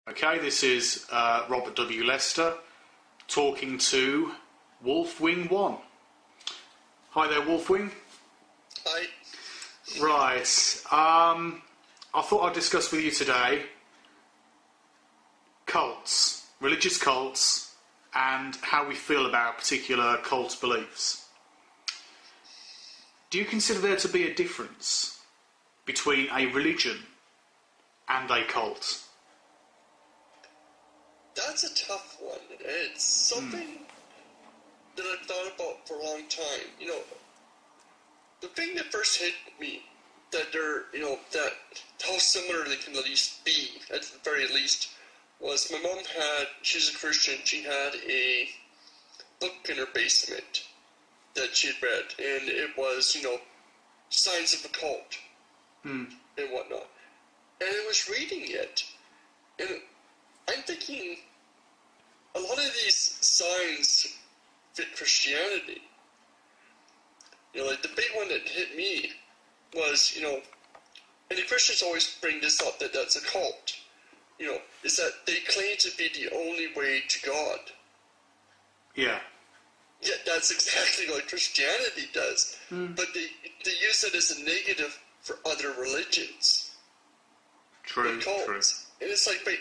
Okay, this is Robert W. Lester talking to Wolfwing 1. Hi there, Wolfwing. Hi. Right, I thought I'd discuss with you today cults, religious cults, and how we feel about particular cult beliefs. Do you consider there to be a difference between a religion and a cult? That's a tough one. It's something that I've thought about for a long time. You know, the thing that first hit me, that that how similar they can at least be, at the very least, was my mom she's a Christian, she had a book in her basement that she had read, and it was, signs of a cult and whatnot. And I was reading it, and I'm thinking, a lot of these signs fit Christianity. Like the big one that hit me was, and the Christians always bring this up, that that's a cult, is that they claim to be the only way to God. Yeah. Yet that's exactly what Christianity does. But they use it as a negative for other religions. True. And it's like, wait,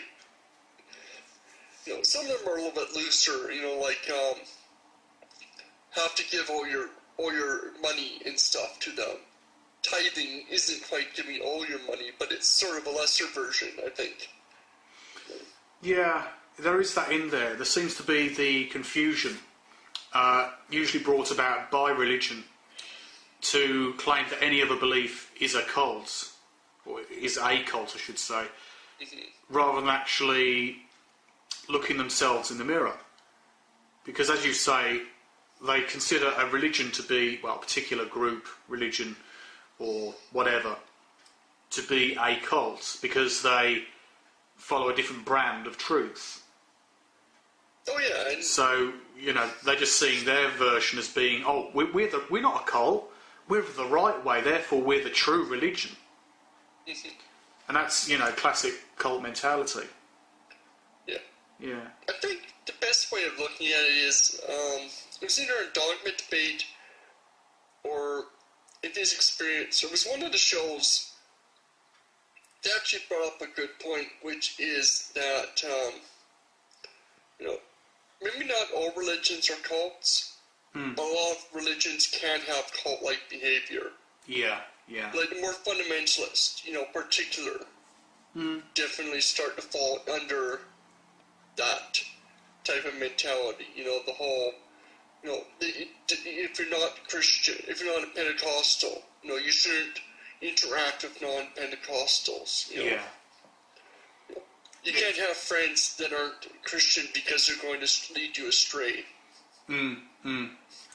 some of them are a little bit looser, have to give all your money and stuff to them. Tithing isn't quite giving all your money, but it's sort of a lesser version, I think. Yeah, there is that in there. There seems to be the confusion, usually brought about by religion, to claim that any other belief is a cult, or is a cult, I should say, rather than actually looking themselves in the mirror. Because, as you say, they consider a religion to be, well, a particular group, religion, or whatever, to be a cult, because they follow a different brand of truth. Oh, yeah. So, they're just seeing their version as being, we're not a cult, we're the right way, therefore we're the true religion. And that's, classic cult mentality. Yeah. Yeah. I think the best way of looking at it is, it was either a dogma debate or in his experience. There was one of the shows that actually brought up a good point, which is that, maybe not all religions are cults, but a lot of religions can have cult-like behavior. Yeah. Like the more fundamentalist, particular, definitely start to fall under that type of mentality. The whole, if you're not Christian, if you're not a Pentecostal, you shouldn't interact with non-Pentecostals. Yeah. You can't have friends that aren't Christian because they're going to lead you astray. And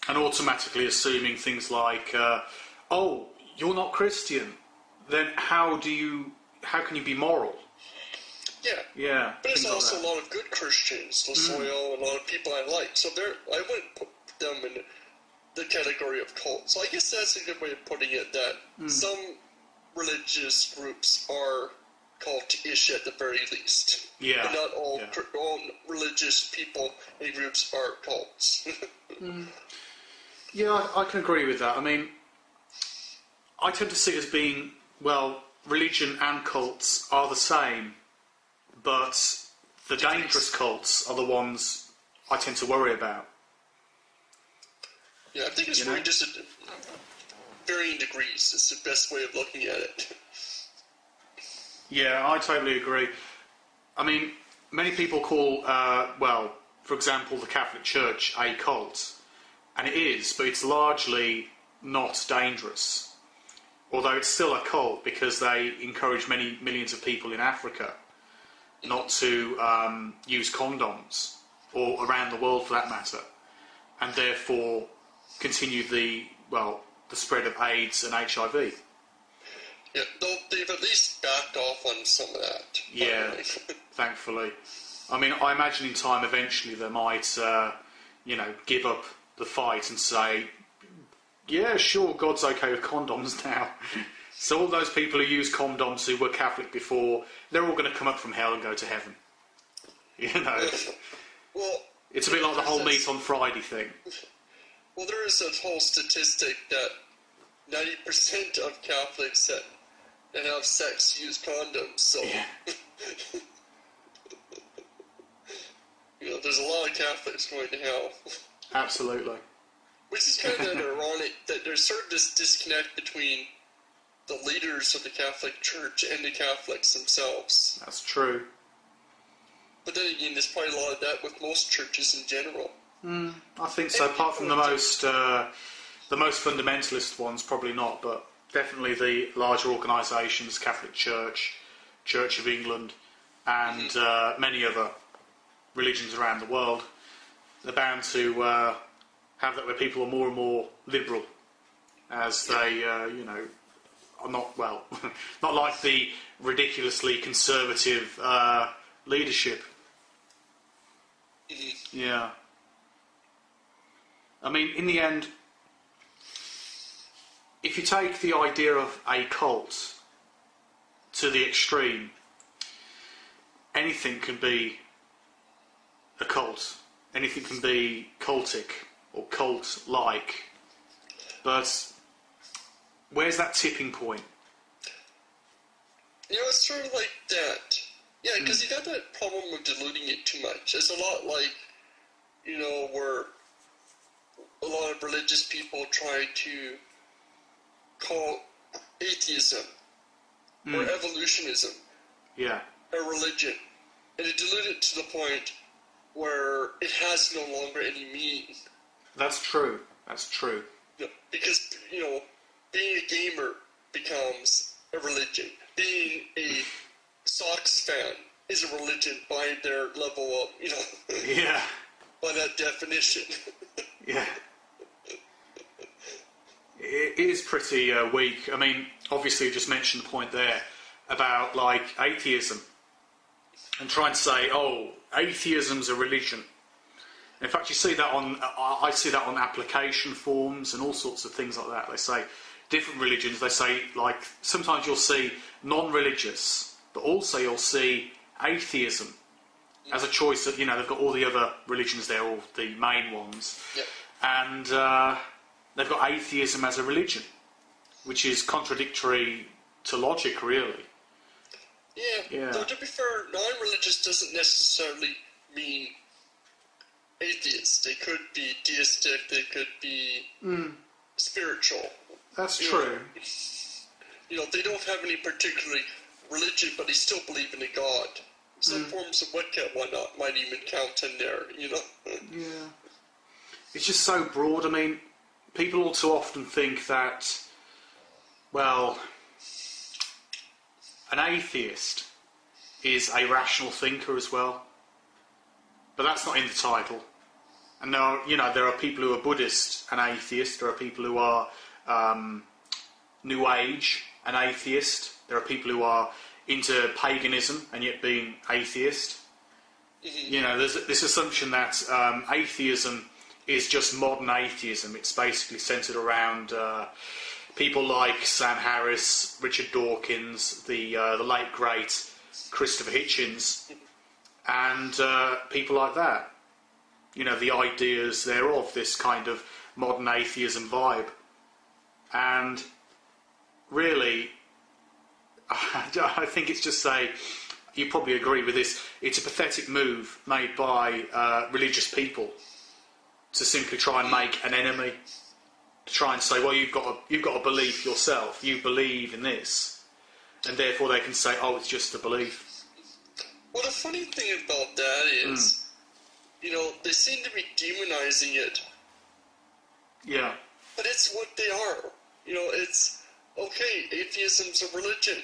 automatically assuming things like, you're not Christian, then how can you be moral? Yeah. But there's also a lot of good Christians, Loyola, a lot of people I like. So I wouldn't put them in the category of cult. So I guess that's a good way of putting it, that some religious groups are cult-ish at the very least. Yeah. And not all religious people and groups are cults. Yeah, I can agree with that. I mean, I tend to see it as being, religion and cults are the same, but the dangerous cults are the ones I tend to worry about. Yeah, I think it's really just varying degrees is the best way of looking at it. Yeah, I totally agree. I mean, many people call, for example, the Catholic Church a cult, and it is, but it's largely not dangerous. Although it's still a cult because they encourage many millions of people in Africa not to use condoms, or around the world for that matter, and therefore continue the spread of AIDS and HIV. Yeah, they've at least backed off on some of that. Yeah, thankfully. I mean, I imagine in time eventually they might, give up the fight and say, yeah, sure, God's okay with condoms now. So all those people who use condoms who were Catholic before, they're all going to come up from hell and go to heaven. You know, Well, it's a bit like the whole meat on Friday thing. well, there is a whole statistic that 90% of Catholics that have sex use condoms. So, Yeah. there's a lot of Catholics going to hell. Absolutely. Which is kind of ironic that there's sort of this disconnect between the leaders of the Catholic Church and the Catholics themselves. That's true. But then again, there's probably a lot of that with most churches in general. I think so. Apart from the most fundamentalist ones, probably not, but definitely the larger organisations, Catholic Church, Church of England, and many other religions around the world, they're bound to have that where people are more and more liberal as they, are not, well, not like the ridiculously conservative leadership. Yeah. I mean, in the end, if you take the idea of a cult to the extreme, anything can be a cult. Anything can be cultic or cult-like. But where's that tipping point? It's sort of like that. Yeah, because you got that problem of diluting it too much. It's a lot like, where a lot of religious people try to call atheism or evolutionism a religion. And they dilute it to the point where it has no longer any meaning. That's true. That's true. Because, being a gamer becomes a religion. Being a Sox fan is a religion by their level of, Yeah. by that definition. Yeah. It is pretty weak. I mean, obviously you just mentioned the point there about, like, atheism. And trying to say, atheism's a religion. In fact, you see that I see that on application forms and all sorts of things like that. They say different religions. They say, like, sometimes you'll see non-religious, but also you'll see atheism as a choice of, they've got all the other religions there, all the main ones. Yep. And they've got atheism as a religion, which is contradictory to logic, really. Yeah. Though, to be fair, non-religious doesn't necessarily mean atheist. They could be deistic, they could be spiritual. That's true. They don't have any particular religion, but they still believe in a god. Some forms of Wicca and whatnot might even count in there, Yeah. It's just so broad. I mean, people all too often think that, well, an atheist is a rational thinker as well. But that's not in the title. And there are people who are Buddhist and atheist. There are people who are New Age and atheist. There are people who are into paganism and yet being atheist. There's this assumption that atheism is just modern atheism. It's basically centred around people like Sam Harris, Richard Dawkins, the late great Christopher Hitchens, and people like that. The ideas thereof, this kind of modern atheism vibe. And really, I think it's just you probably agree with this, it's a pathetic move made by religious people to simply try and make an enemy, to try and say, well, you've got a belief yourself, you believe in this, and therefore they can say, it's just a belief. Well, the funny thing about that is, they seem to be demonizing it. Yeah. But it's what they are. It's, okay, atheism's a religion.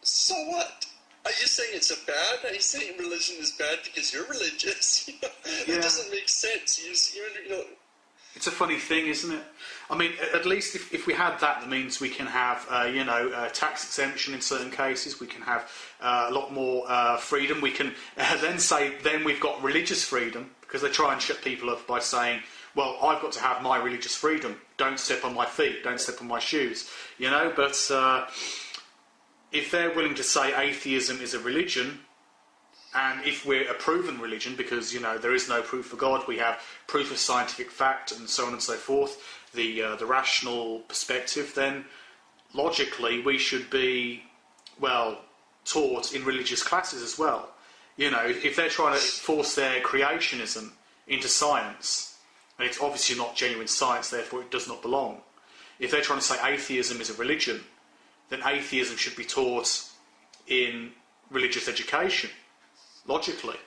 So what? Are you saying it's a bad? Are you saying religion is bad because you're religious? It doesn't make sense. It's a funny thing, isn't it? I mean, at least if we had that means we can have, tax exemption in certain cases. We can have a lot more freedom. We can then say, then we've got religious freedom, because they try and shut people up by saying, well, I've got to have my religious freedom. Don't step on my feet. Don't step on my shoes. But if they're willing to say atheism is a religion, And if we're a proven religion, because, there is no proof for God, we have proof of scientific fact and so on and so forth, the rational perspective, then logically we should be, taught in religious classes as well. If they're trying to force their creationism into science, and it's obviously not genuine science, therefore it does not belong. If they're trying to say atheism is a religion, then atheism should be taught in religious education, logically.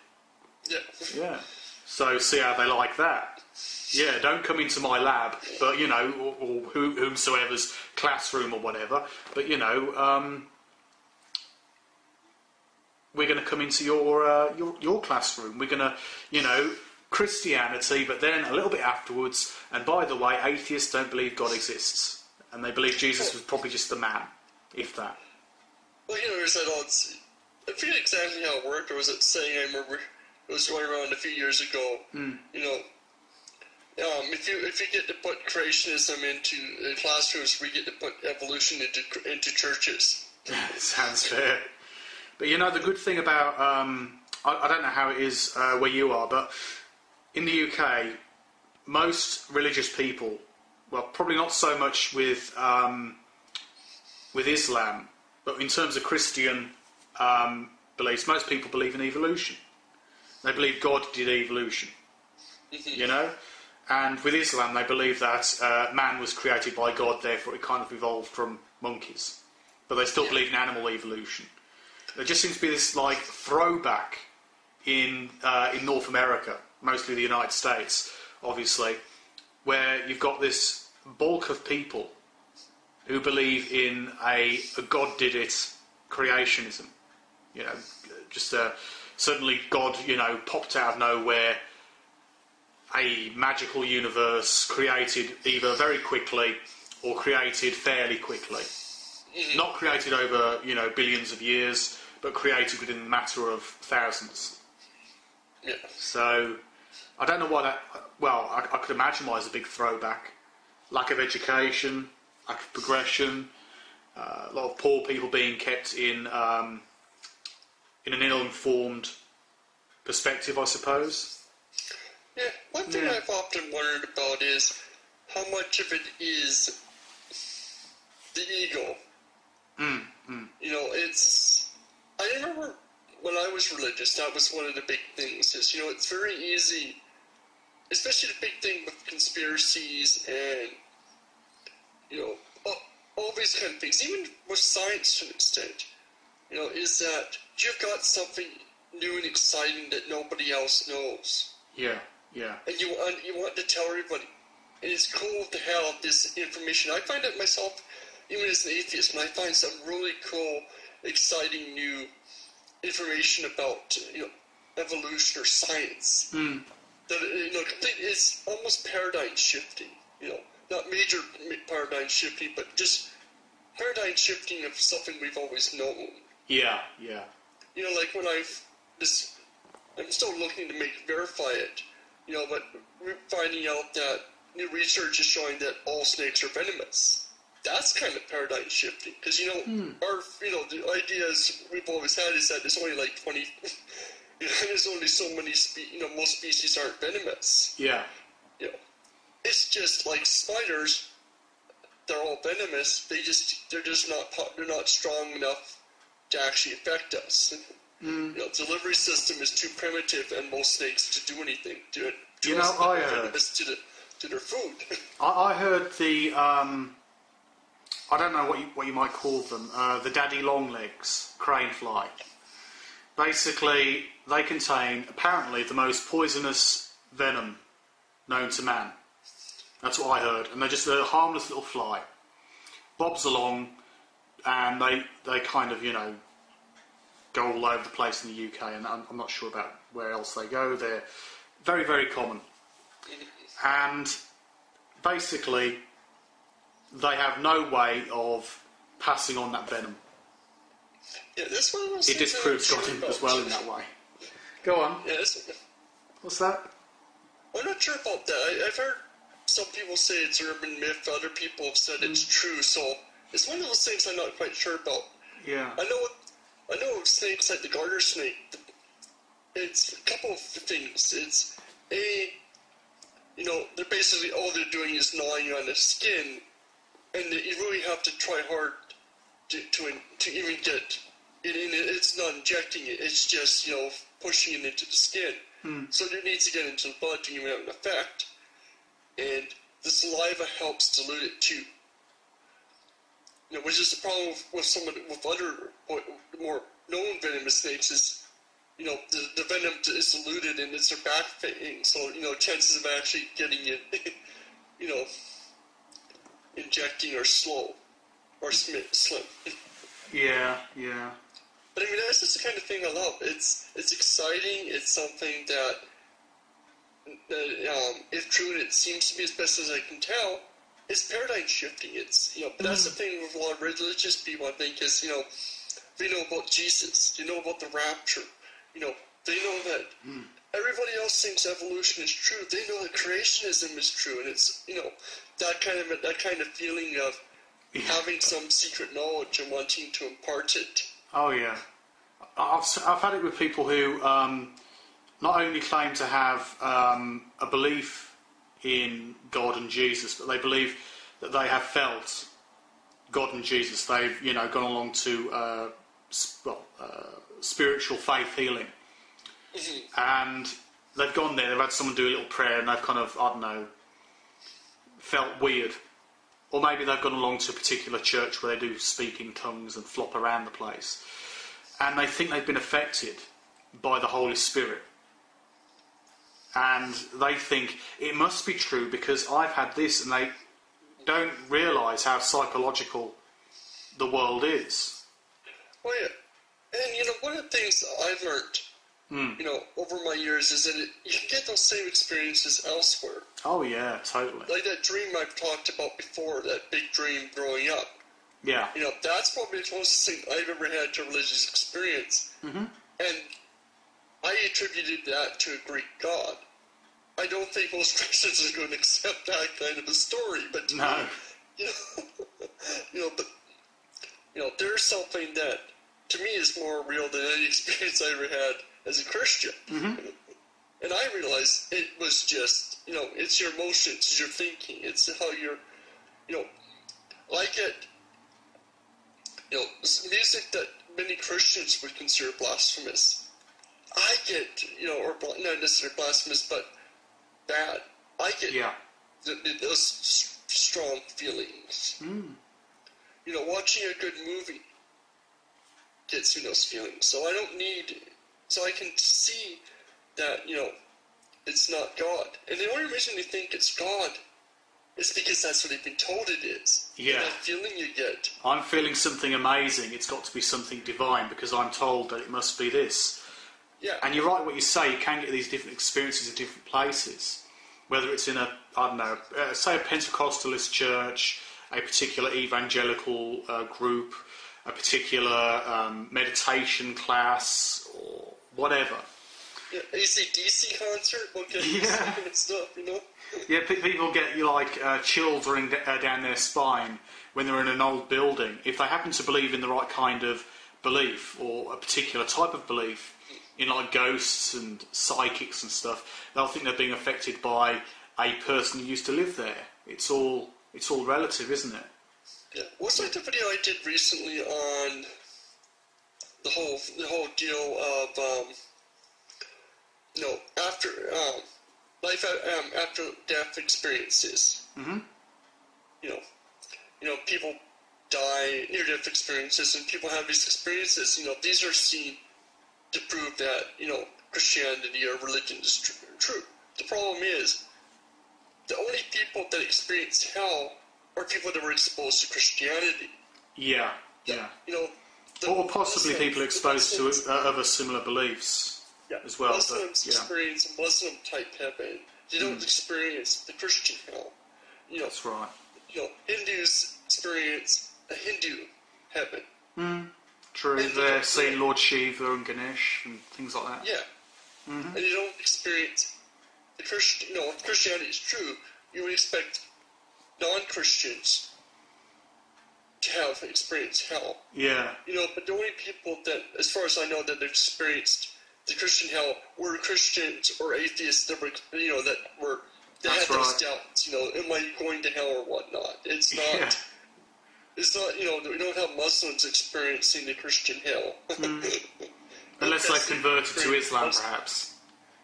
Yeah. Yeah. So see how they like that. Yeah, don't come into my lab, but, or whomsoever's classroom or whatever, but, we're going to come into your classroom. We're going to, Christianity, but then a little bit afterwards, and by the way, atheists don't believe God exists, and they believe Jesus was probably just a man, if that. Well, there's that odd... I forget exactly how it worked, or was it saying, I remember it was going around a few years ago, if you get to put creationism into classrooms, we get to put evolution into churches. Sounds fair. But the good thing about, I don't know how it is where you are, but in the UK, most religious people, well, probably not so much with Islam, but in terms of Christian beliefs, most people believe in evolution. They believe God did evolution, And with Islam, they believe that man was created by God, therefore it kind of evolved from monkeys. But they still believe in animal evolution. There just seems to be this throwback in North America, mostly the United States, obviously, where you've got this bulk of people who believe in a God did it creationism. Suddenly God, popped out of nowhere, a magical universe created either very quickly or created fairly quickly. Not created over, billions of years, but created within a matter of thousands. Yeah. So, I don't know why that... Well, I could imagine why it's a big throwback. Lack of education, lack of progression, a lot of poor people being kept in an ill-informed perspective, I suppose. Yeah, one thing I've often wondered about is how much of it is the ego. I remember when I was religious, that was one of the big things, is, it's very easy, especially the big thing with conspiracies and, all these kind of things, even with science to an extent, is that you've got something new and exciting that nobody else knows. Yeah. And you want to tell everybody. And it's cool to have this information. I find it myself, even as an atheist, when I find some really cool, exciting new information about, evolution or science, that, it's almost paradigm shifting, not major paradigm shifting, but just paradigm shifting of something we've always known. Yeah. Like when I'm still looking to verify it, but we're finding out that new research is showing that all snakes are venomous. That's kind of paradigm shifting, because our the ideas we've always had is that there's only like 20, there's only so many most species aren't venomous. Yeah. It's just like spiders. They're all venomous. They're not strong enough to actually affect us. Delivery system is too primitive, and most snakes to do anything to it. I heard to their food. I heard the I don't know what you might call them, the daddy long legs crane fly. Basically, they contain apparently the most poisonous venom known to man. That's what I heard, and they're just a harmless little fly. Bobs along, and they kind of go all over the place in the UK, and I'm not sure about where else they go. They're very, very common. And basically, they have no way of passing on that venom. Yeah, this one was... It disproves God as well in that way. Go on. Yeah, what's that? I'm not sure about that. I've heard some people say it's urban myth, other people have said it's true, so it's one of those things I'm not quite sure about. Yeah. I know of snakes like the garter snake. it's a couple of things. It's they're basically all they're doing is gnawing on the skin, and you really have to try hard to even get it in. It's not injecting it; it's just pushing it into the skin. So it needs to get into the blood to even have an effect, and the saliva helps dilute it too. Which is the problem with other more known venomous snakes is. The venom is diluted and it's a backfitting, so, chances of actually getting it, injecting are slow, or slim. Yeah. But I mean, that's just the kind of thing I love. It's exciting, it's something that if true, and it seems to be as best as I can tell, it's paradigm shifting. It's, but that's the thing with a lot of religious people, I think, is, they know about Jesus, they know about the rapture. They know that everybody else thinks evolution is true. They know that creationism is true, and it's that kind of feeling of having some secret knowledge and wanting to impart it. Oh yeah, I've had it with people who not only claim to have a belief in God and Jesus, but they believe that they have felt God and Jesus. They've gone along to spiritual faith healing, and they've gone there, they've had someone do a little prayer, and they've kind of, I don't know, felt weird. Or maybe they've gone along to a particular church where they do speak in tongues and flop around the place, and they think they've been affected by the Holy Spirit, and they think it must be true because I've had this, and they don't realise how psychological the world is. Oh yeah. And, one of the things I've learned, over my years is that you can get those same experiences elsewhere. Oh, yeah, totally. Like that dream I've talked about before, that big dream growing up. Yeah. That's probably the closest thing I've ever had to a religious experience. Mm-hmm. And I attributed that to a Greek god. I don't think most Christians are going to accept that kind of a story, but no. But there's something that to me is more real than any experience I ever had as a Christian. Mm-hmm. And I realized it was just, it's your emotions, it's your thinking, it's how you're, I get, music that many Christians would consider blasphemous. I get, or not necessarily blasphemous, but bad. I get those strong feelings. Mm. Watching a good movie gets me those feelings. So I can see that, it's not God. And the only reason they think it's God is because that's what they've been told it is. Yeah. That feeling you get. I'm feeling something amazing. It's got to be something divine because I'm told that it must be this. Yeah. And you're right what you say. You can get these different experiences at different places. Whether it's in say a Pentecostalist church, a particular evangelical group, a particular meditation class, or whatever. Yeah, AC/DC concert, we'll get kind of stuff, Yeah, people get chills running down their spine when they're in an old building. If they happen to believe in the right kind of belief, or a particular type of belief, in ghosts and psychics and stuff, they'll think they're being affected by a person who used to live there. It's all relative, isn't it? Yeah. What's like the video I did recently on the whole deal of after life after death experiences. Mm-hmm. People die, near-death experiences, and people have these experiences. These are seen to prove that Christianity or religion is true. The problem is the only people that experience hell are people that were exposed to Christianity. Yeah. Or possibly Muslims, people exposed to other similar beliefs as well. Muslims experience a Muslim-type heaven. They don't experience the Christian hell. That's right. Hindus experience a Hindu heaven. Mm. True. They're seeing Lord Shiva and Ganesh and things like that. Yeah. Mm-hmm. And you don't experience the Christian. If Christianity is true, you would expect non-Christians to have experienced hell. Yeah. But the only people that, as far as I know, that have experienced the Christian hell were Christians or atheists that were, that That's had those right. doubts. Am I going to hell or whatnot? It's not. Yeah. It's not. We don't have Muslims experiencing the Christian hell. Unless they've converted to Islam, perhaps.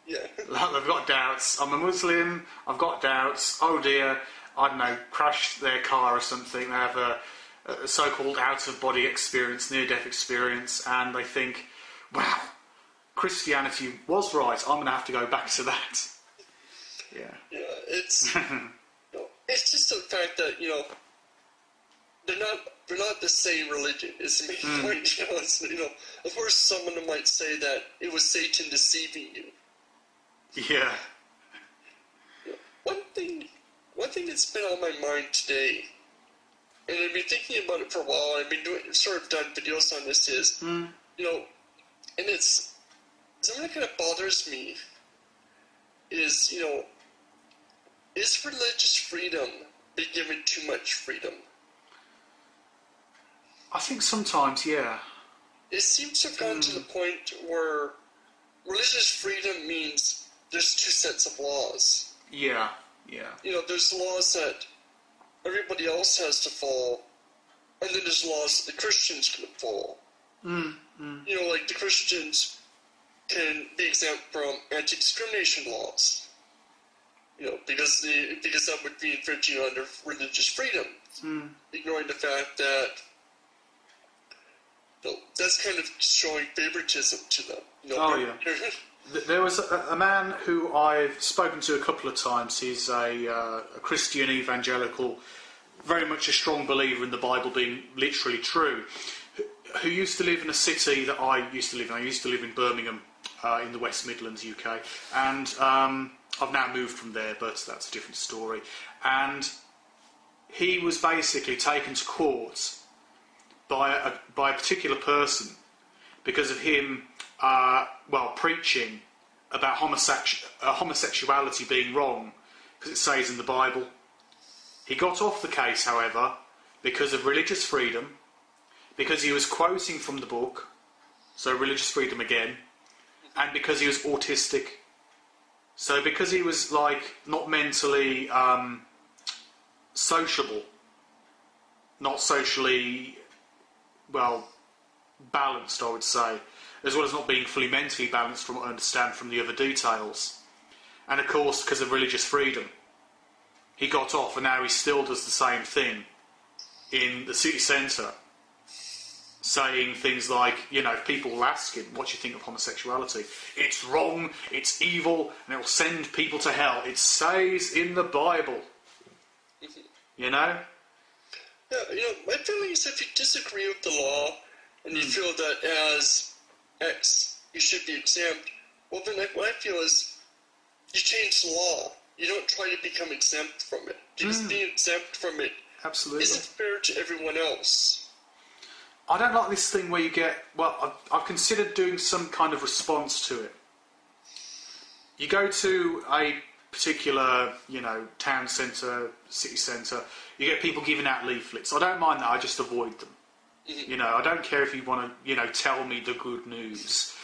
Yeah. Like they've got doubts. I'm a Muslim. I've got doubts. Oh dear. I don't know. Crashed their car or something. They have a so-called out-of-body experience, near-death experience, and they think, wow, Christianity was right. I'm going to have to go back to that. Yeah. Yeah. It's. It's just the fact that they're not the same religion. Is the main point. Of course, someone might say that it was Satan deceiving you. Yeah. One thing that's been on my mind today, and I've been thinking about it for a while, and I've been done videos on this, is, and it's something that kind of bothers me, is, is religious freedom being given too much freedom? I think sometimes, yeah. It seems to have gotten to the point where religious freedom means there's two sets of laws. Yeah, yeah. There's laws that everybody else has to follow, and then there's laws that the Christians can follow. Like the Christians can be exempt from anti-discrimination laws. Because that would be infringing on their religious freedom, ignoring the fact that that's kind of showing favoritism to them. Yeah. There was a man who I've spoken to a couple of times. He's a Christian evangelical, very much a strong believer in the Bible being literally true, who used to live in a city that I used to live in. I used to live in Birmingham, in the West Midlands, UK, and I've now moved from there, but that's a different story. And he was basically taken to court by a particular person because of him, preaching about homosexuality being wrong, because it says in the Bible. He got off the case, however, because of religious freedom, because he was quoting from the book, so religious freedom again, and because he was autistic. So because he was, not mentally sociable, not socially, balanced, I would say, as well as not being fully mentally balanced from what I understand from the other details. And of course, because of religious freedom, he got off, and now he still does the same thing in the city centre, saying things like, if people will ask him, what do you think of homosexuality? It's wrong, it's evil, and it will send people to hell. It says in the Bible. Yeah, my feeling is if you disagree with the law, and you feel that as X, you should be exempt, well then what I feel is, you change the law. You don't try to become exempt from it. Because being exempt from it isn't fair to everyone else. I don't like this thing where you get... I've considered doing some kind of response to it. You go to a particular, town centre, city centre, you get people giving out leaflets. I don't mind that, I just avoid them. I don't care if you want to, tell me the good news.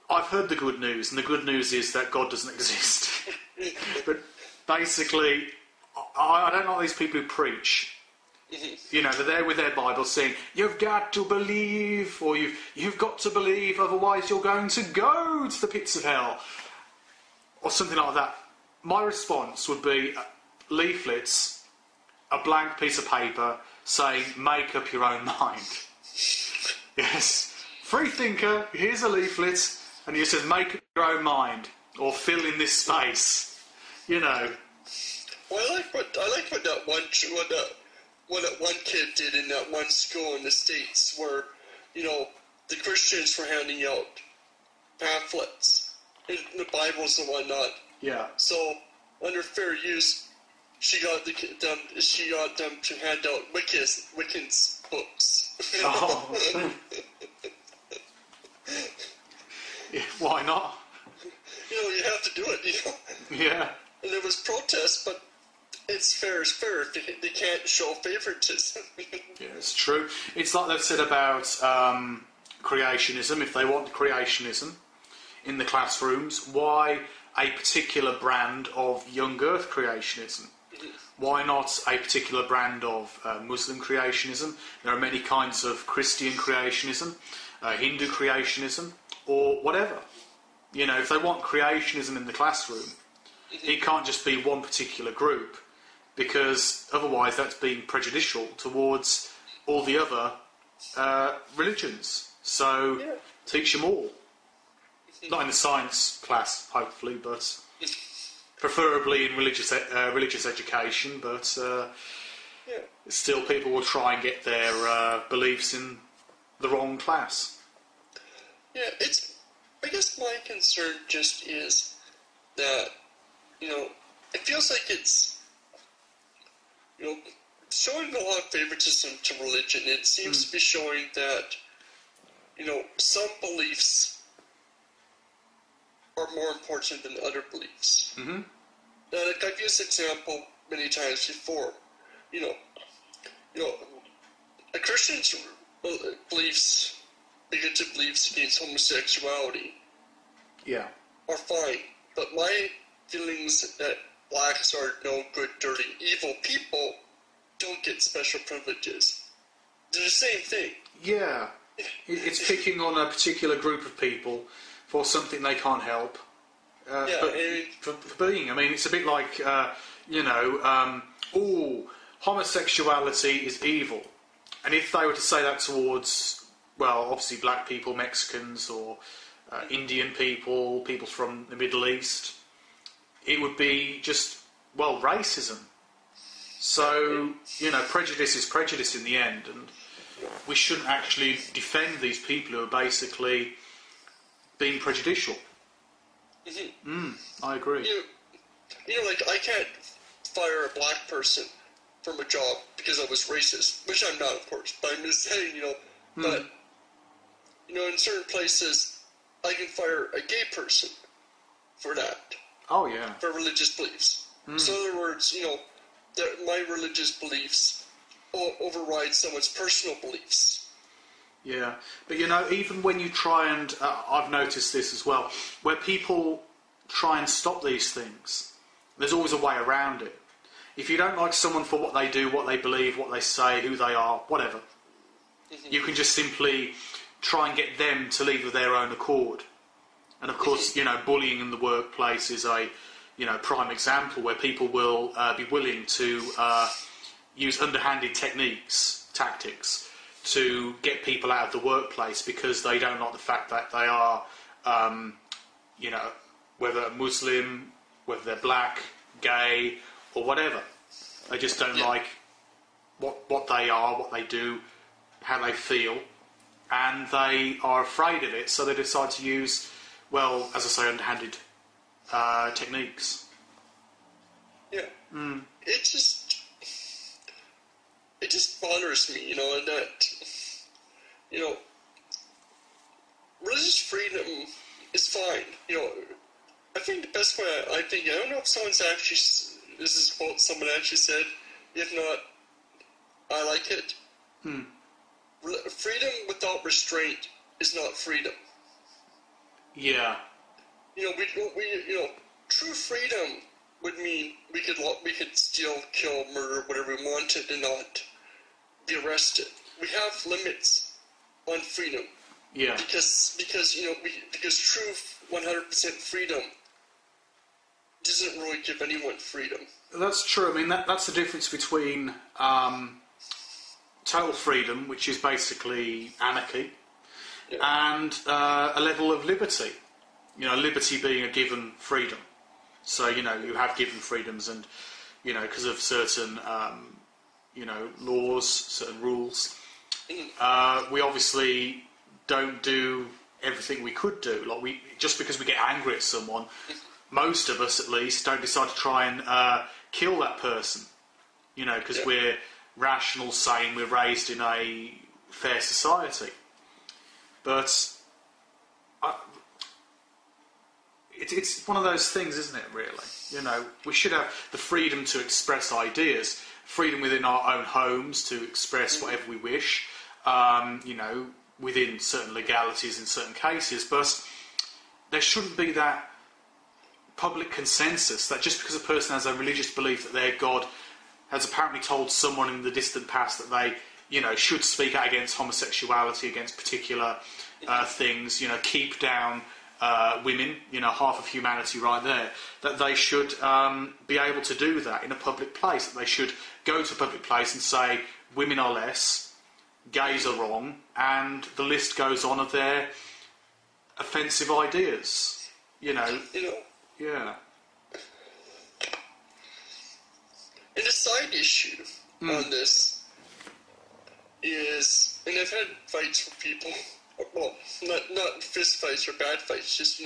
I've heard the good news, and the good news is that God doesn't exist. But basically, I don't like these people who preach. They're there with their Bible saying, you've got to believe, or you've got to believe, otherwise you're going to go to the pits of hell, or something like that. My response would be leaflets, a blank piece of paper, saying, make up your own mind. Yes. Free thinker, here's a leaflet, and it says, make up your own mind, or fill in this space. Well, I like what that one kid did in that one school in the States where, the Christians were handing out pamphlets and the Bibles and whatnot. Yeah. So under fair use, she got them to hand out Wiccan's books. Oh. Yeah, why not? You have to do it. Yeah. And there was protest, but it's fair as fair. They can't show favoritism. Yeah, it's true. It's like they've said about creationism. If they want creationism, in the classrooms. Why a particular brand of young earth creationism? Why not a particular brand of Muslim creationism? There are many kinds of Christian creationism, Hindu creationism, or whatever. You know, if they want creationism in the classroom, it can't just be one particular group, because otherwise that's being prejudicial towards all the other religions. So teach them all. Not in the science class, hopefully, but preferably in religious education. But still, people will try and get their beliefs in the wrong class. Yeah, I guess my concern just is that, you know, it feels like it's, you know, showing a lot of favoritism to religion. It seems to be showing that, you know, some beliefs are more important than other beliefs. Mm-hmm. Now, like, I've used this example many times before. You know, a Christian's beliefs, bigoted beliefs against homosexuality, are fine. But my feelings that blacks are no good, dirty, evil people don't get special privileges. They're the same thing. Yeah, it's picking on a particular group of people for something they can't help. For being, I mean, it's a bit like, homosexuality is evil. And if they were to say that towards, well, obviously black people, Mexicans, or Indian people, people from the Middle East, it would be just, well, racism. So, you know, prejudice is prejudice in the end, and we shouldn't actually defend these people who are basically being prejudicial. I agree. You know, like, I can't fire a black person from a job because I was racist, which I'm not, of course, but I'm just saying, you know, but, you know, in certain places, I can fire a gay person for that. Oh, yeah. For religious beliefs. So in other words, you know, my religious beliefs override someone's personal beliefs. Yeah, but you know, even when you try and, I've noticed this as well, where people try and stop these things, there's always a way around it. If you don't like someone for what they do, what they believe, what they say, who they are, whatever, you can just simply try and get them to leave of their own accord. And of course, you know, bullying in the workplace is a, you know, prime example where people will be willing to use underhanded tactics, to get people out of the workplace because they don't like the fact that they are, you know, whether Muslim, whether they're black, gay, or whatever. They just don't like what they are, what they do, how they feel, and they are afraid of it, so they decide to use, well, as I say, underhanded techniques. Yeah. It just bothers me, you know, that, you know, religious freedom is fine. You know, I think the best way, I don't know if someone's actually, this is a quote someone actually said, if not, I like it. Freedom without restraint is not freedom. Yeah. You know, you know, true freedom would mean we could steal, kill, murder, whatever we wanted, and not be arrested. We have limits on freedom. Yeah. Because you know, because true 100% freedom doesn't really give anyone freedom. That's true. I mean, that's the difference between total freedom, which is basically anarchy, and a level of liberty. You know, liberty being a given freedom. So, you know, you have given freedoms, and, you know, because of certain, you know, laws, certain rules, we obviously don't do everything we could do. Like, just because we get angry at someone, most of us at least don't decide to try and kill that person. You know, because we're rational, sane, we're raised in a fair society. But it's one of those things, isn't it, really? You know, we should have the freedom to express ideas, freedom within our own homes to express whatever we wish, you know, within certain legalities in certain cases. But there shouldn't be that public consensus that just because a person has a religious belief that their God has apparently told someone in the distant past that they, should speak out against homosexuality, against particular things, keep down women, half of humanity right there, that they should be able to do that in a public place, that they should go to a public place and say women are less, gays are wrong, and the list goes on of their offensive ideas, Yeah. And a side issue on this is, and I've had fights with people, well, not fist fights or bad fights, just,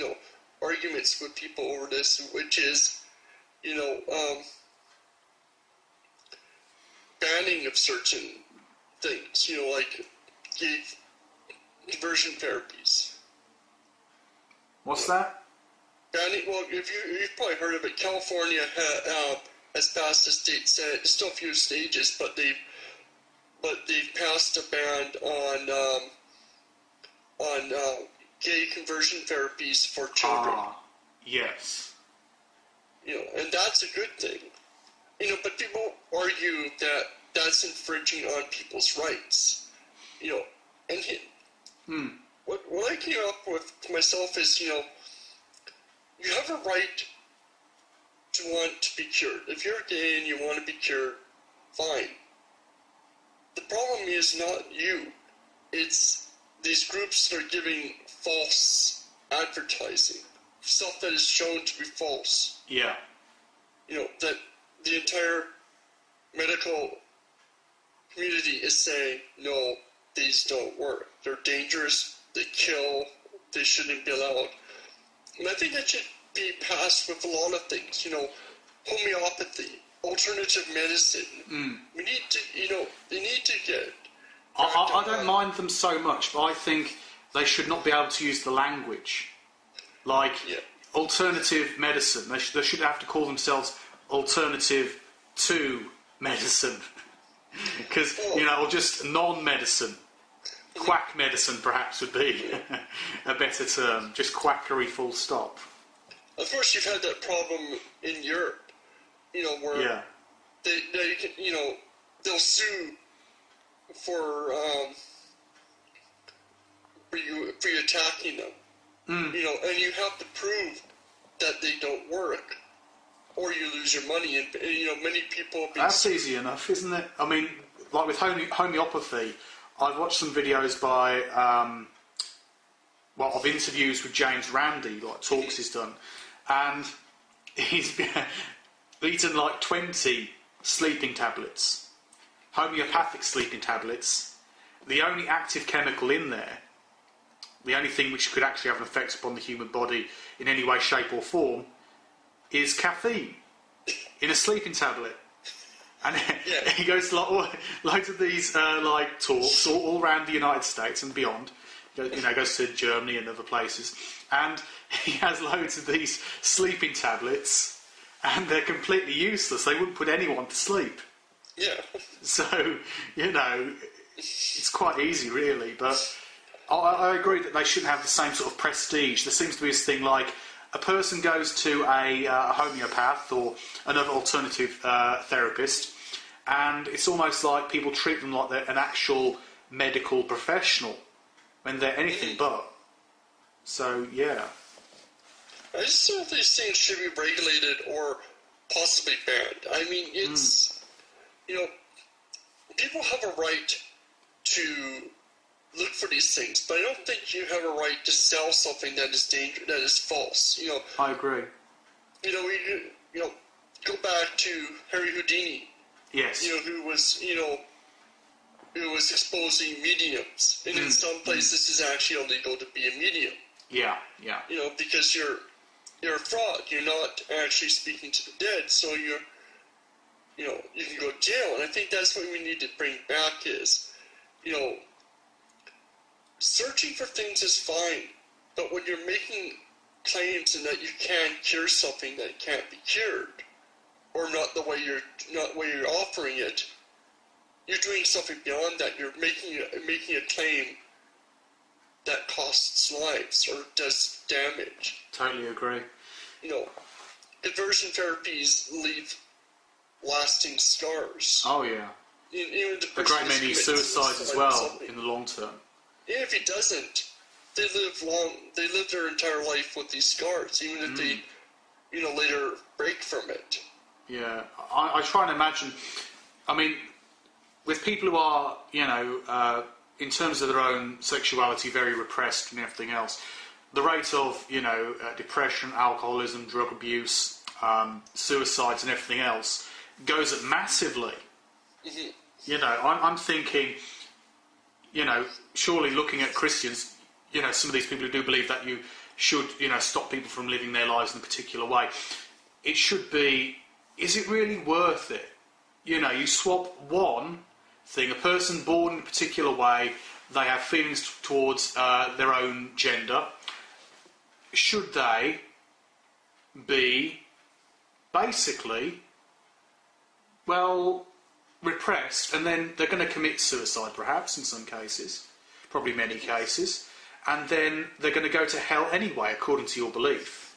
arguments with people over this, which is, banning of certain things, like gay conversion therapies. What's that? Banning, well, you've probably heard of it. California has passed a state senate. It's still a few stages, but they've passed a ban on gay conversion therapies for children. Yes. And that's a good thing. But people argue that that's infringing on people's rights. And what I came up with myself is, you have a right to want to be cured. If you're gay and you want to be cured, fine. The problem is not you. It's these groups that are giving false advertising, stuff that is shown to be false. Yeah. That the entire medical community is saying, no, these don't work. They're dangerous, they kill, they shouldn't be allowed. And I think that should be passed with a lot of things, homeopathy, alternative medicine. We need to, they need to get... I don't mind them so much, but I think they should not be able to use the language. Like, alternative medicine. They should have to call themselves alternative to medicine. Because, or just non-medicine. Quack medicine, perhaps, would be a better term. Just quackery, full stop. Of course, you've had that problem in Europe, where they can, they'll sue for you attacking them. And you have to prove that they don't work, or you lose your money. And many people have been... That's easy enough, isn't it? I mean, like with homeopathy, I've watched some videos by, of interviews with James Randi, like talks he's done, and he's eaten like 20 sleeping tablets, homeopathic sleeping tablets. The only active chemical in there, the only thing which could actually have an effect upon the human body in any way, shape or form, is caffeine in a sleeping tablet. And he goes to loads of these talks all around the United States and beyond. Goes to Germany and other places, and he has loads of these sleeping tablets, and they're completely useless. They wouldn't put anyone to sleep. Yeah. So it's quite easy, really. But I agree that they shouldn't have the same sort of prestige. There seems to be this thing like a person goes to a homeopath or another alternative therapist, and it's almost like people treat them like they're an actual medical professional when they're anything but. So, yeah. I just don't think these things should be regulated or possibly banned. I mean, it's, people have a right to look for these things, but I don't think you have a right to sell something that is dangerous, that is false. I agree. Go back to Harry Houdini. Yes. Who was exposing mediums, and in some places it's actually illegal to be a medium. Yeah. Because you're a fraud. You're not actually speaking to the dead, so you can go to jail. And I think that's what we need to bring back is, searching for things is fine, but when you're making claims and that you can cure something that can't be cured, or not the way you're offering it, you're doing something beyond that. You're making a claim that costs lives or does damage. Totally agree. You know, conversion therapies leave lasting scars. Oh yeah. Even the A great many suicides as well in the long term. Yeah, if he doesn't, they live long. They live their entire life with these scars, even if they, later break from it. Yeah, I try and imagine. I mean, with people who are, in terms of their own sexuality, very repressed and everything else, the rate of, depression, alcoholism, drug abuse, suicides, and everything else goes up massively. Mm-hmm. I'm thinking, surely looking at Christians, some of these people who do believe that you should, stop people from living their lives in a particular way. It should be, is it really worth it? You swap one thing, a person born in a particular way, they have feelings towards their own gender. Should they be basically, repressed, and then they're going to commit suicide perhaps in some cases, probably many cases, and then they're going to go to hell anyway according to your belief.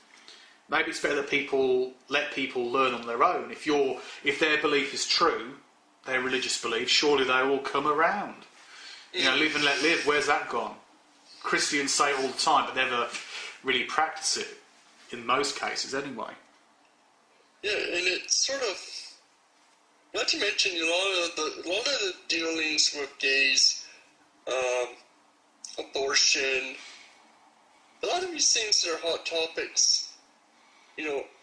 Maybe it's better that let people learn on their own. If their belief is true, their religious belief, surely they will come around. Live and let live, where's that gone? Christians say it all the time, but never really practice it, in most cases anyway. Yeah, and it's sort of, not to mention a lot of the dealings with gays, abortion, a lot of these things that are hot topics.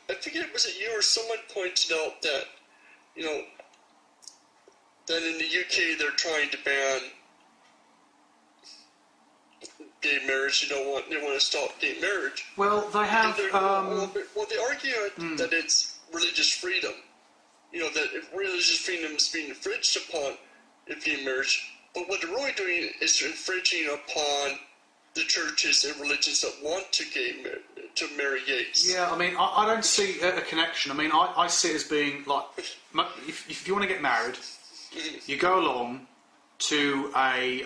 I forget, was it you or someone pointed out that, that in the UK they're trying to ban gay marriage. They want to stop gay marriage. Well, they have. They argue that it's religious freedom. That if religious freedom is being infringed upon in gay marriage, but what they're really doing is infringing upon the churches and religions that want to marry gays. Yeah, I mean, I don't see a connection. I mean, I see it as being like, if you want to get married, you go along to a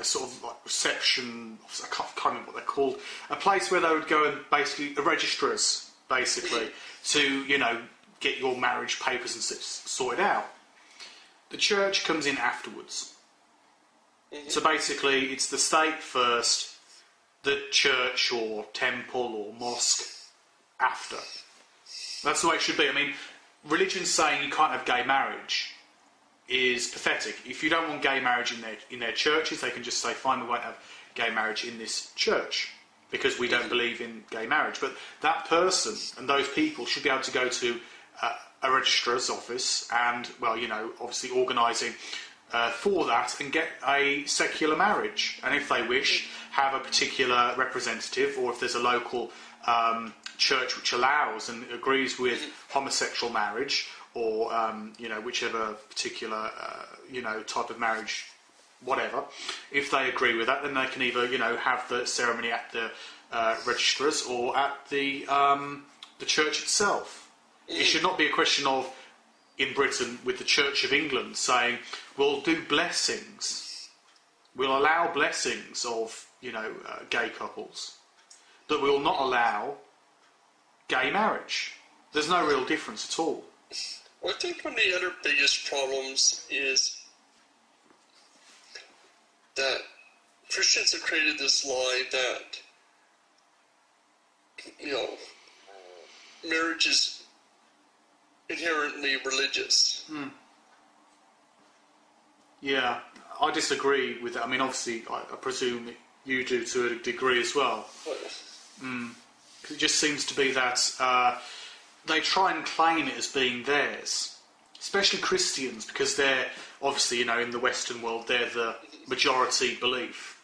sort of reception, I can't remember what they're called, a place where they would go and basically, registrars, basically, to, get your marriage papers and sorted out. The church comes in afterwards. So basically, it's the state first, the church or temple or mosque after. That's the way it should be. I mean, religion saying you can't have gay marriage is pathetic. If you don't want gay marriage in their churches, they can just say, fine, we won't have gay marriage in this church because we don't believe in gay marriage. But that person and those people should be able to go to a registrar's office and, obviously organising for that and get a secular marriage. And if they wish, have a particular representative, or if there's a local church which allows and agrees with homosexual marriage, or whichever particular type of marriage, whatever. If they agree with that, then they can either have the ceremony at the registrars or at the church itself. It should not be a question of, in Britain, with the Church of England saying, we'll do blessings, we'll allow blessings of gay couples, but we will not allow gay marriage. There's no real difference at all. Well, I think one of the other biggest problems is that Christians have created this lie that, marriage is inherently religious. Yeah, I disagree with that. I mean, obviously, I presume you do to a degree as well. It just seems to be that they try and claim it as being theirs, especially Christians, because they're obviously, in the Western world, they're the majority belief,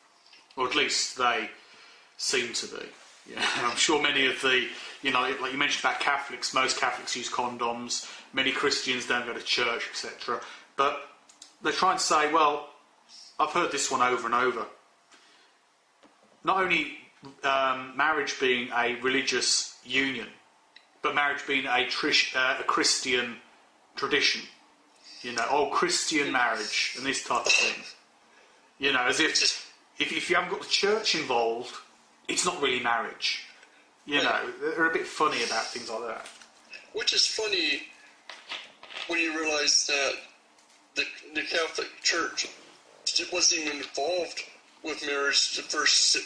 or at least they seem to be. Yeah. I'm sure many of the, like you mentioned about Catholics, most Catholics use condoms, many Christians don't go to church, etc. But they try and say, well, I've heard this one over and over. Not only marriage being a religious union, but marriage being a Christian tradition. Christian marriage and this type of thing. You know, as if you haven't got the church involved, it's not really marriage. You know, they're a bit funny about things like that. Which is funny when you realise that the Catholic Church wasn't even involved with marriage the first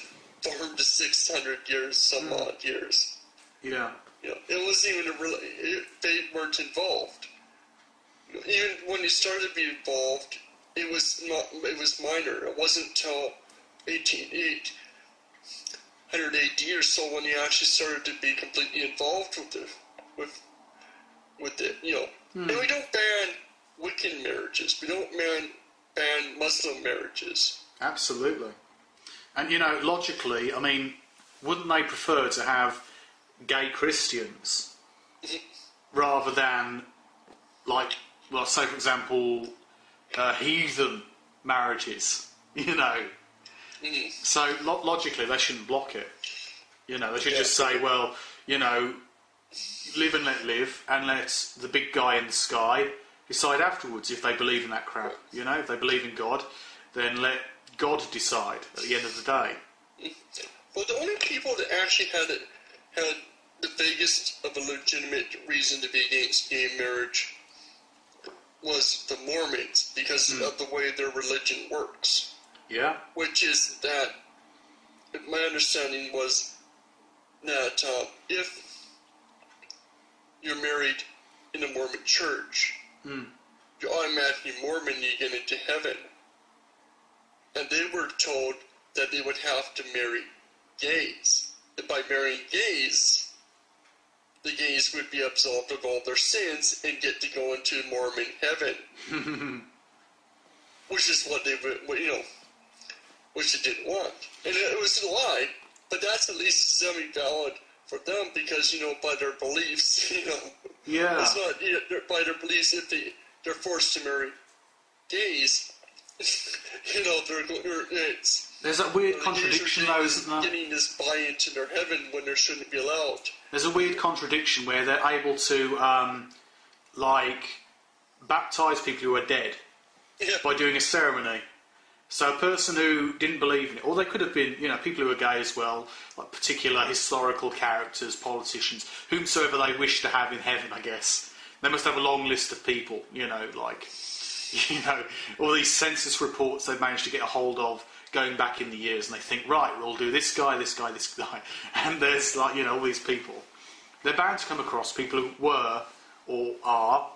400 to 600 years, some odd years. Yeah. You know, it wasn't even they weren't involved. You know, even when they started to be involved, it was minor. It wasn't until 1800 AD or so when they actually started to be completely involved with it. You know, and we don't ban Wiccan marriages. We don't ban Muslim marriages. Absolutely. And, you know, logically, I mean, wouldn't they prefer to have gay Christians rather than, like, well, say, for example, heathen marriages, you know? So, logically, they shouldn't block it. You know, they should just say, well, you know, live and let live, and let the big guy in the sky decide afterwards if they believe in that crap. You know, if they believe in God, then let God decide at the end of the day. Well, the only people that actually had the biggest of a legitimate reason to be against gay marriage was the Mormons, because of the way their religion works. Yeah. Which is that, my understanding was that if you're married in a Mormon church, you're automatically Mormon, you get into heaven. And they were told that they would have to marry gays. And by marrying gays, the gays would be absolved of all their sins and get to go into Mormon heaven. Which is what they would, you know, which they didn't want. And it was a lie, but that's at least semi-valid for them because, you know, by their beliefs, you know. Yeah. It's not, you know, by their beliefs, if they're forced to marry gays, you know, there's that weird contradiction, though, isn't there? Getting this buy-in to their heaven when they shouldn't be allowed. There's a weird contradiction where they're able to, like, baptise people who are dead by doing a ceremony. So a person who didn't believe in it, or they could have been, you know, people who are gay as well, like particular historical characters, politicians, whomsoever they wish to have in heaven, I guess. They must have a long list of people, you know, like, you know, all these census reports they've managed to get a hold of going back in the years, and they think, right, we'll do this guy, this guy, this guy, and there's, like, you know, all these people. They're bound to come across people who were, or are,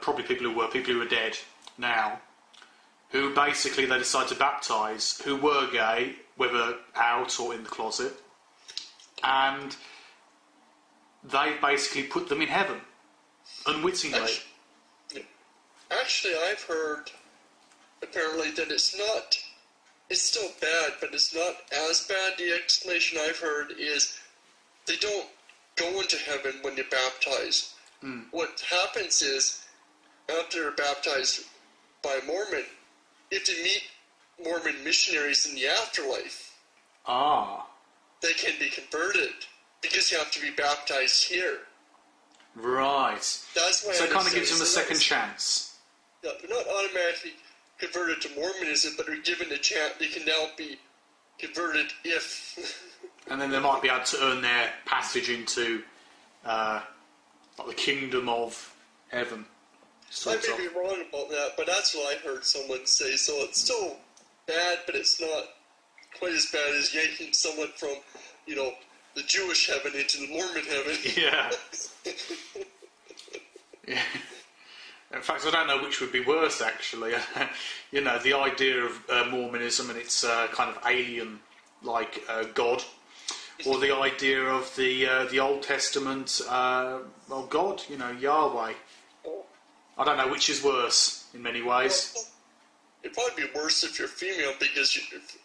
probably people who are dead now, who basically they decide to baptise, who were gay, whether out or in the closet, and they basically put them in heaven, unwittingly. Actually, I've heard, apparently, that it's still bad, but it's not as bad. The explanation I've heard is they don't go into heaven when they're baptized. What happens is, after they're baptized by a Mormon, if they meet Mormon missionaries in the afterlife, they can be converted because you have to be baptized here. Right. That's why. So it kind of gives them a second chance. Yeah, they're not automatically converted to Mormonism, but are given a chance. They can now be converted if. And then they might be able to earn their passage into like the kingdom of heaven. I may be wrong about that, but that's what I heard someone say. So it's still bad, but it's not quite as bad as yanking someone from, you know, the Jewish heaven into the Mormon heaven. Yeah. Yeah. In fact, I don't know which would be worse, actually. You know, the idea of Mormonism and its kind of alien, like, God, or the idea of the Old Testament, well, God, you know, Yahweh. I don't know which is worse in many ways. Well, it'd probably be worse if you're female, because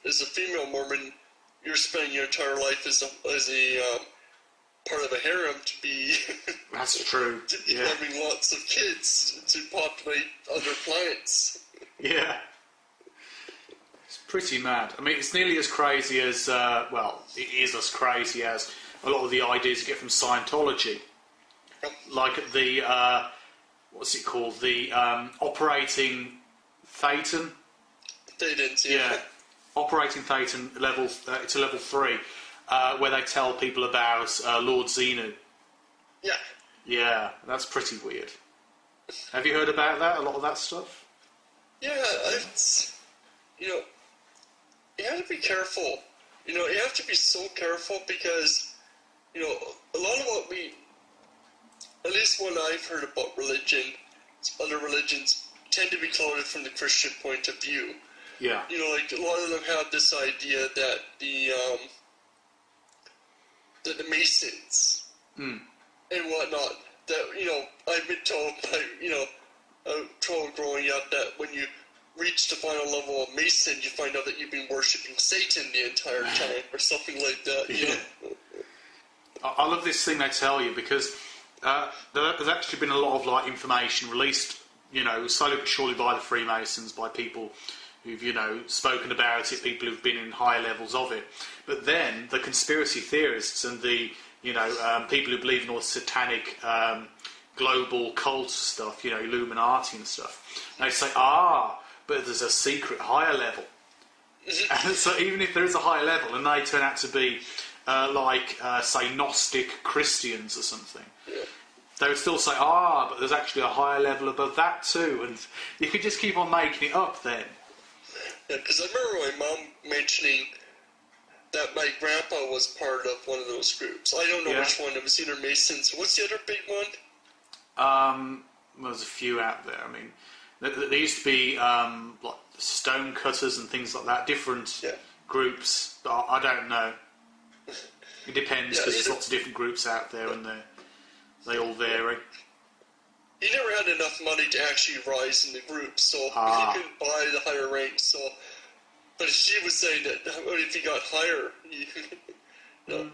as a female Mormon, you're spending your entire life as a part of a harem to be. That's true. To be having lots of kids to populate other planets. Yeah. It's pretty mad. I mean, it's nearly as crazy as, well, it is as crazy as a lot of the ideas you get from Scientology. Like the, what's it called? The Operating Thetan. Thetans, Yeah. Operating Thetan level, it's a level 3, where they tell people about Lord Xenu. Yeah. Yeah, that's pretty weird. Have you heard about that? A lot of that stuff? Yeah, it's, you have to be careful. You have to be so careful because, a lot of what at least when I've heard about religion, other religions tend to be clouded from the Christian point of view. Yeah. Like a lot of them have this idea that the Masons and whatnot, that, I've been told by, told growing up that when you reach the final level of Mason, you find out that you've been worshipping Satan the entire time, or something like that. Yeah. I love this thing they tell you because there's actually been a lot of information released, slowly but surely by the Freemasons, by people who've spoken about it, people who've been in higher levels of it. But then the conspiracy theorists and the people who believe in all satanic global cult stuff, Illuminati and stuff, they say, but there's a secret higher level. And so even if there is a higher level and they turn out to be say Gnostic Christians or something, they would still say, but there's actually a higher level above that too, and you could just keep on making it up then. Yeah, because I remember my mom mentioning that my grandpa was part of one of those groups. I don't know which one. It was either Masons. What's the other big one? There's a few out there. I mean, there used to be like stone cutters and things like that, different groups, but I don't know. It depends, because there's lots of different groups out there and they all vary. He never had enough money to actually rise in the group, so he couldn't buy the higher ranks. So, but she was saying that if he got higher,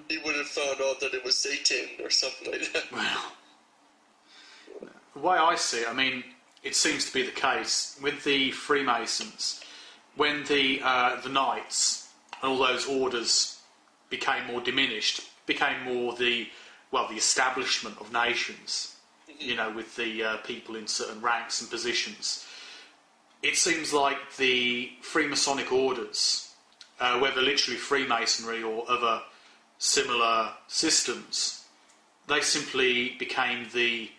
he would have found out that it was Satan or something like that. Well, the way I see it, I mean, it seems to be the case with the Freemasons. When the Knights and all those orders became more diminished, became more the establishment of nations. With the people in certain ranks and positions. It seems like the Freemasonic orders, whether literally Freemasonry or other similar systems, they simply became the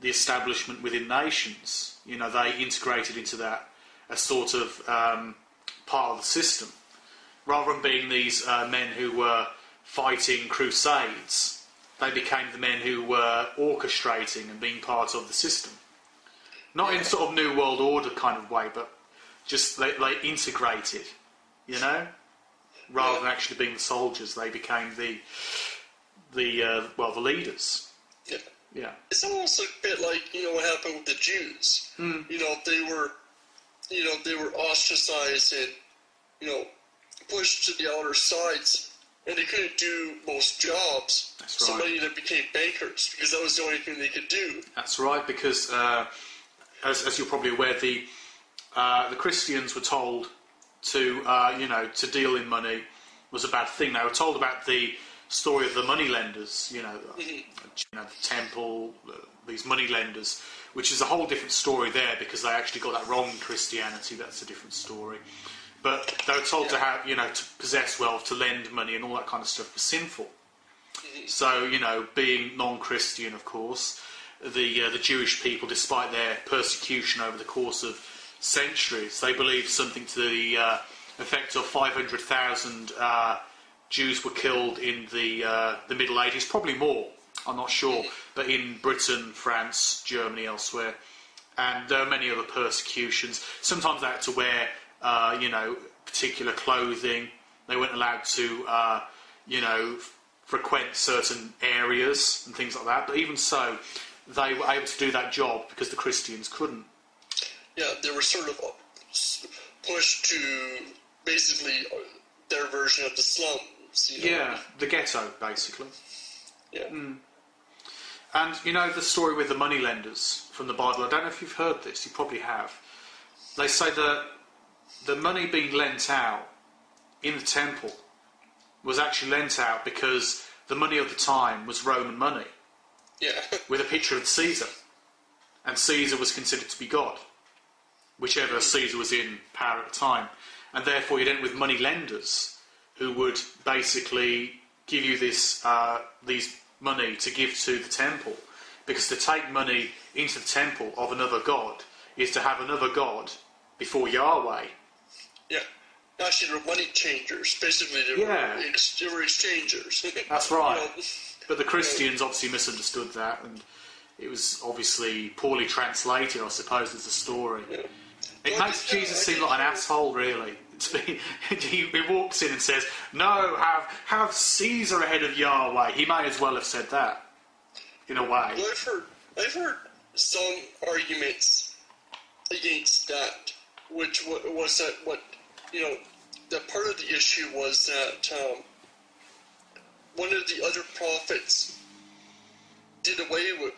establishment within nations. They integrated into that as sort of part of the system. Rather than being these men who were fighting crusades, they became the men who were orchestrating and being part of the system. Not in sort of New World Order kind of way, but just they integrated, rather than actually being the soldiers. They became the leaders. Yeah. Yeah. It's almost a bit like what happened with the Jews. They were ostracized and pushed to the outer sides. And they couldn't do most jobs. That's right. So many of them became bankers because that was the only thing they could do. That's right, because as you're probably aware, the Christians were told to to deal in money was a bad thing. They were told about the story of the moneylenders, the temple, these moneylenders, which is a whole different story there because they actually got that wrong in Christianity. That's a different story. But they were told to have, to possess wealth, to lend money, and all that kind of stuff was sinful. So, being non-Christian, of course, the Jewish people, despite their persecution over the course of centuries, they believed something to the effect of 500,000 Jews were killed in the Middle Ages, probably more, I'm not sure, but in Britain, France, Germany, elsewhere. And there are many other persecutions. Sometimes they had to wear particular clothing. They weren't allowed to, frequent certain areas and things like that. But even so, they were able to do that job because the Christians couldn't. Yeah, they were sort of pushed to basically their version of the slums. Yeah, the ghetto, basically. Yeah. And, the story with the moneylenders from the Bible, I don't know if you've heard this, you probably have. They say that the money being lent out in the temple was actually lent out because the money of the time was Roman money. Yeah. With a picture of Caesar. And Caesar was considered to be God. whichever Caesar was in power at the time. And therefore you'd end with money lenders who would basically give you these money to give to the temple. Because to take money into the temple of another god is to have another god before Yahweh. Yeah. Actually, they were money changers. Basically, they were exchangers. That's right. But the Christians obviously misunderstood that, and it was obviously poorly translated, I suppose, as a story. Yeah. It makes Jesus seem like an asshole, really. He walks in and says, "No, have Caesar ahead of Yahweh." He may as well have said that, in a way. Well, I've heard some arguments against that, which was that that part of the issue was that one of the other prophets did away with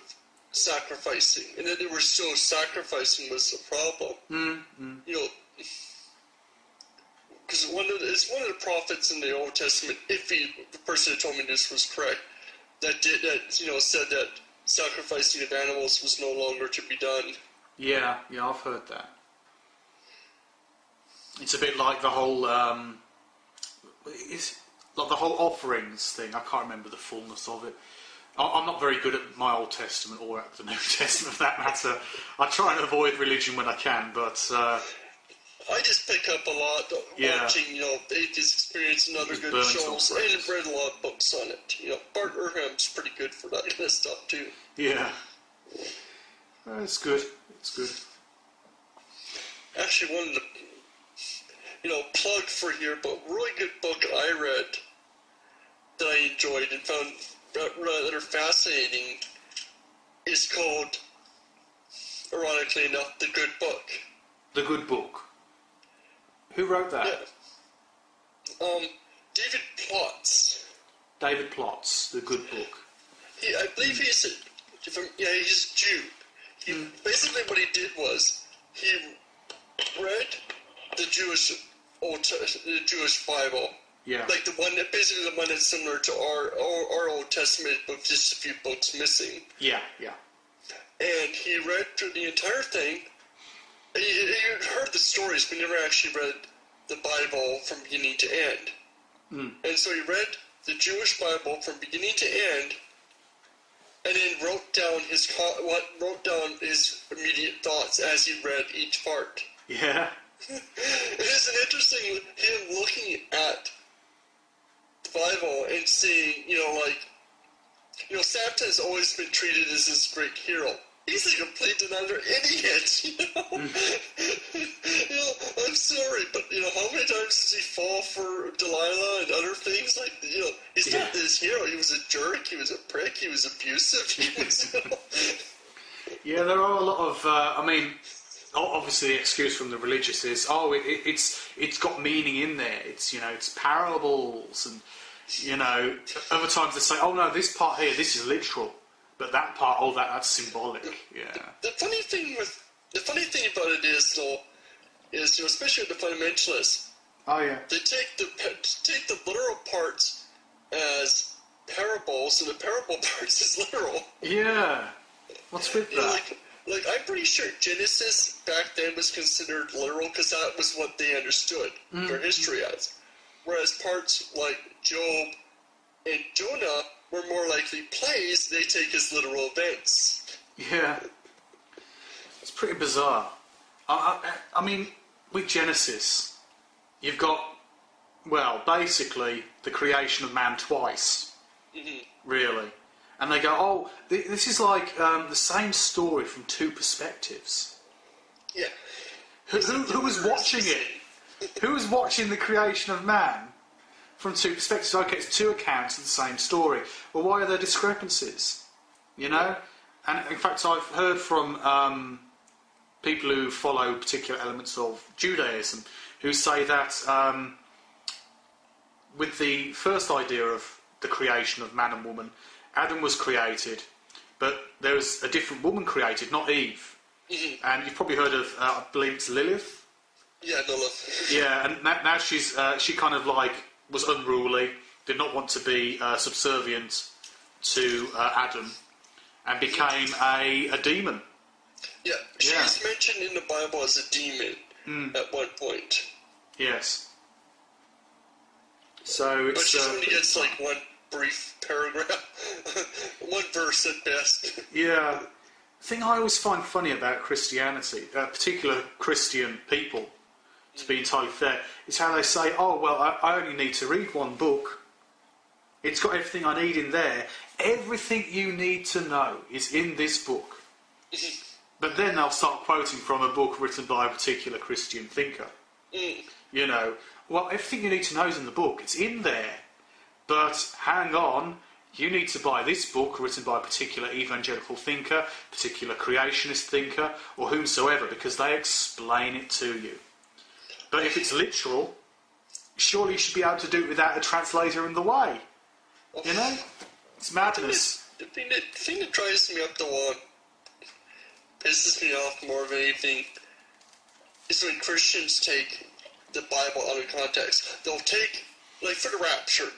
sacrificing, and then they were still sacrificing was the problem. Because it's one of the prophets in the Old Testament, the person who told me this was correct, that said that sacrificing of animals was no longer to be done. Yeah, I've heard that. It's a bit like the whole offerings thing. I can't remember the fullness of it. I'm not very good at my Old Testament or at the New Testament, for that matter. I try and avoid religion when I can, but I just pick up a lot watching, Atheist Experience and other good shows, and I've read a lot of books on it. Bart Ehrham's pretty good for that kind of stuff too. Yeah, it's good. It's good. Actually, one of the plug for here, but really good book I read that I enjoyed and found rather fascinating is called, ironically enough, The Good Book. The Good Book. Who wrote that? Yeah. David Plotz. David Plotz, The Good Book. I believe he's a Jew. Basically what he did was he read the Jewish Bible. Yeah. Like basically the one that's similar to our Old Testament, but just a few books missing. Yeah. And he read through the entire thing. He heard the stories, but never actually read the Bible from beginning to end. And so he read the Jewish Bible from beginning to end, and then wrote down his immediate thoughts as he read each part. Yeah. It is an interesting him looking at the Bible and seeing, Samson's always been treated as this great hero. He's a complete and utter idiot, I'm sorry, but, how many times does he fall for Delilah and other things? Like, he's not this hero. He was a jerk. He was a prick. He was abusive. He was, Yeah, there are a lot of, obviously the excuse from the religious is, it's got meaning in there. It's, it's parables and, other times they say, oh no, this part here, this is literal. But that part, that's symbolic. Yeah. The funny thing about it is, though, especially with the fundamentalists. Oh yeah. They take the literal parts as parables, and the parable parts as literal. Yeah. What's with that? Like I'm pretty sure Genesis back then was considered literal because that was what they understood their history as. Whereas parts like Job and Jonah were more likely plays they take as literal events. Yeah. It's pretty bizarre. I mean, with Genesis, you've got, basically the creation of man twice, really. And they go, this is like the same story from two perspectives. Yeah. Who was watching it? Who was watching the creation of man from two perspectives? Okay, it's two accounts of the same story. Well, why are there discrepancies? And in fact, I've heard from people who follow particular elements of Judaism who say that with the first idea of the creation of man and woman, Adam was created, but there was a different woman created, not Eve. And you've probably heard of, I believe it's Lilith. Yeah, Lilith. Yeah, and now she kind of was unruly, did not want to be subservient to Adam, and became a demon. Yeah, she's mentioned in the Bible as a demon at one point. Yes. So it's... But she only gets like one brief paragraph, one verse at best. Yeah. The thing I always find funny about Christianity, particular Christian people, to be entirely fair, is how they say, oh, well, I only need to read one book. It's got everything I need in there. Everything you need to know is in this book. But then they'll start quoting from a book written by a particular Christian thinker. You know, well, everything you need to know is in the book. It's in there. But hang on, you need to buy this book written by a particular evangelical thinker, particular creationist thinker, or whomsoever, because they explain it to you. But if it's literal, surely you should be able to do it without a translator in the way. You know? It's madness. The thing that drives me up the wall, pisses me off more than anything, is when Christians take the Bible out of context. They'll take, like for the rapture,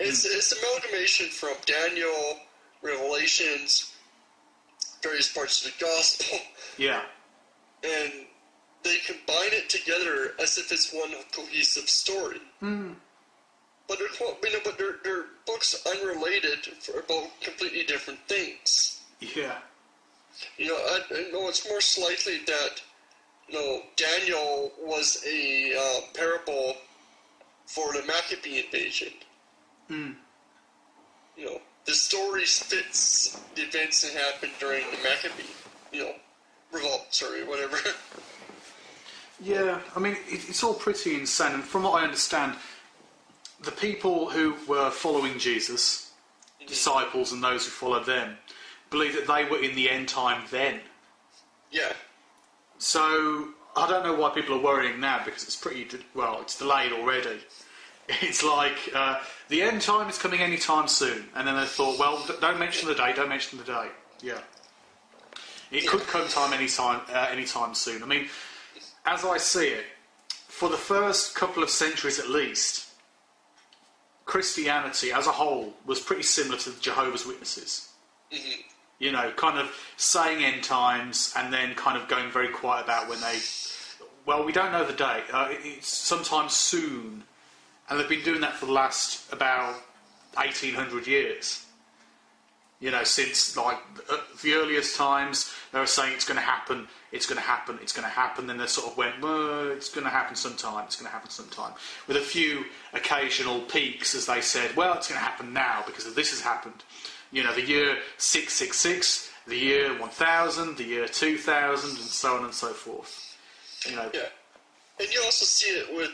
it's amalgamation from Daniel, Revelations, various parts of the Gospel. Yeah. And they combine it together as if it's one cohesive story. But they're books unrelated for about completely different things. Yeah. You know, I know it's more likely that, you know, Daniel was a parable for the Maccabee invasion. You know, the story fits the events that happened during the Maccabee, you know, revolt, whatever. Yeah, I mean, it's all pretty insane. And from what I understand, the people who were following Jesus, disciples and those who followed them, believe that they were in the end time then. Yeah. So, I don't know why people are worrying now, because it's it's delayed already. It's like, the end time is coming any time soon. And then they thought, well, don't mention the day, Yeah. It could come any time soon. I mean, as I see it, for the first couple of centuries at least, Christianity as a whole was pretty similar to the Jehovah's Witnesses. You know, kind of saying end times and then kind of going very quiet about when they... Well, we don't know the date. It's sometime soon. And they've been doing that for the last about 1,800 years. You know, since, like, the earliest times, they were saying it's going to happen, it's going to happen, it's going to happen. Then they sort of went, well, it's going to happen sometime, it's going to happen sometime. With a few occasional peaks, as they said, well, it's going to happen now because this has happened. You know, the year 666, the year 1000, the year 2000, and so on and so forth. You know. Yeah. And you also see it with,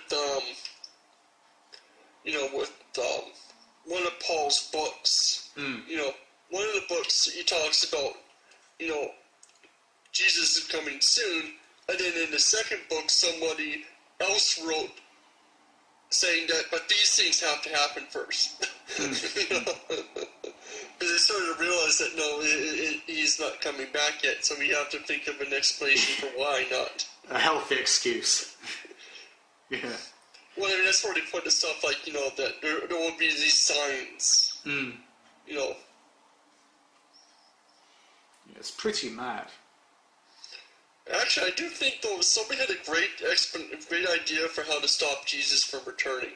one of Paul's books. You know, one of the books he talks about, you know, Jesus is coming soon, and then in the second book somebody else wrote saying that, but these things have to happen first. You know? Because they started to realize that, no, he's not coming back yet, so we have to think of an explanation for why not. A healthy excuse. Yeah. Well, I mean, that's where they put the stuff like, you know, that there will be these signs. You know. Yeah, it's pretty mad. Actually, I do think, though, somebody had a great idea for how to stop Jesus from returning.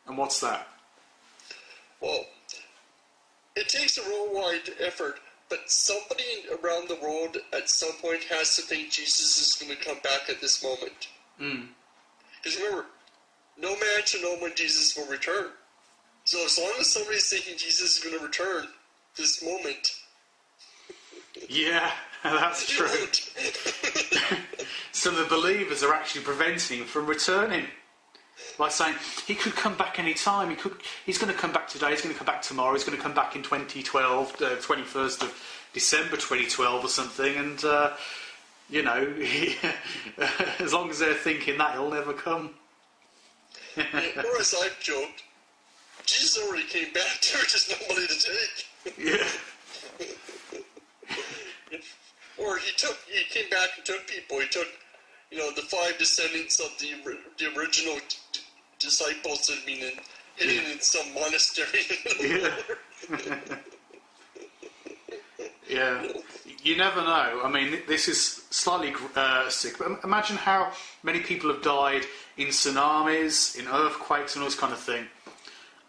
And what's that? Well, it takes a worldwide effort, but somebody around the world at some point has to think Jesus is going to come back at this moment. Because remember, no man should know when Jesus will return. So as long as somebody's thinking Jesus is going to return this moment... Yeah, that's true. So the believers are actually preventing him from returning. By saying, he could come back any time. He's going to come back today, he's going to come back tomorrow, he's going to come back in 2012, 21st of December 2012 or something, and, you know, as long as they're thinking that, he'll never come. Or as I've joked, Jesus already came back, there's just nobody to take. Yeah. Or he came back and took people. He took, you know, the 5 descendants of the original disciples that had been hidden in some monastery. Yeah. Yeah. you never know. I mean, this is slightly sick, but imagine how many people have died in tsunamis, in earthquakes, and all this kind of thing.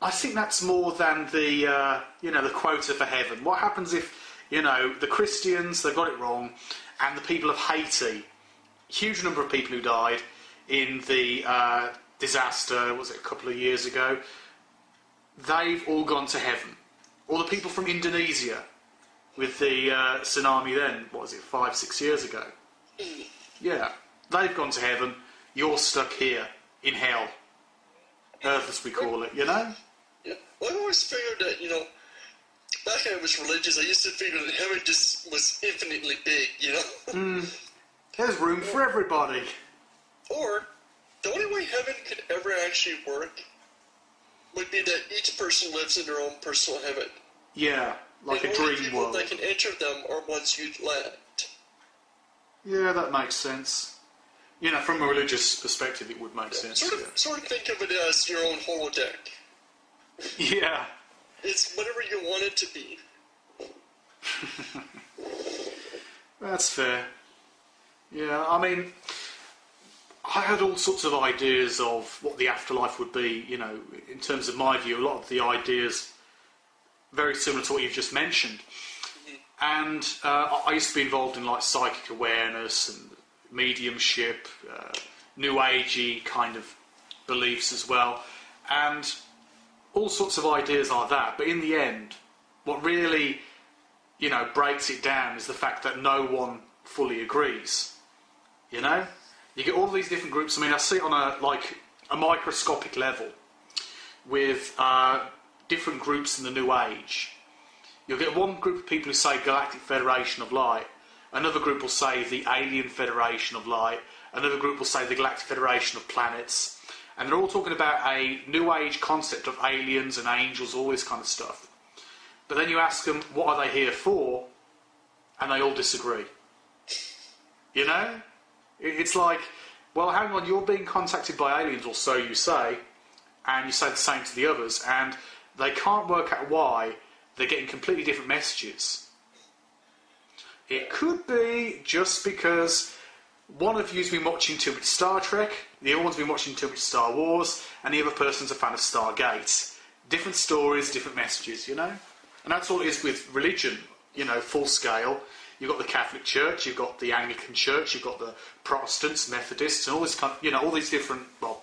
I think that's more than the the quota for heaven. What happens if the Christians, they've got it wrong, and the people of Haiti, huge number of people who died in the disaster, was it a couple of years ago? They've all gone to heaven. Or the people from Indonesia with the tsunami then, what was it, 5-6 years ago? Yeah, they've gone to heaven. You're stuck here in hell. Earth, as we call it, Yeah. Well, I always figured that, back when I was religious, I used to figure that heaven just was infinitely big, There's room for everybody. Or, the only way heaven could ever actually work would be that each person lives in their own personal heaven. Yeah, like and a only dream people world. that can enter them are ones you'd let. Yeah, that makes sense. From a religious perspective, it would make sense. Sort of think of it as your own holodeck. Yeah. It's whatever you want it to be. That's fair. Yeah, I mean, I had all sorts of ideas of what the afterlife would be, in terms of my view. A lot of the ideas very similar to what you've just mentioned. And I used to be involved in like psychic awareness and mediumship, new agey kind of beliefs as well, and all sorts of ideas like that. But in the end, what really, breaks it down is the fact that no one fully agrees. You get all these different groups. I mean, I see it on a microscopic level with different groups in the New Age. You'll get one group of people who say Galactic Federation of Light, another group will say the Alien Federation of Light, another group will say the Galactic Federation of Planets, and they're all talking about a New Age concept of aliens and angels, all this kind of stuff. But then you ask them, what are they here for? And they all disagree. It's like, well, hang on, you're being contacted by aliens, or so you say, and you say the same to the others, and they can't work out why they're getting completely different messages. It could be just because one of you's been watching too much Star Trek, the other one's been watching too much Star Wars, and the other person's a fan of Stargate. Different stories, different messages, And that's all it is with religion, full scale. You've got the Catholic Church, you've got the Anglican Church, you've got the Protestants, Methodists, and all this kind of, all these different, well,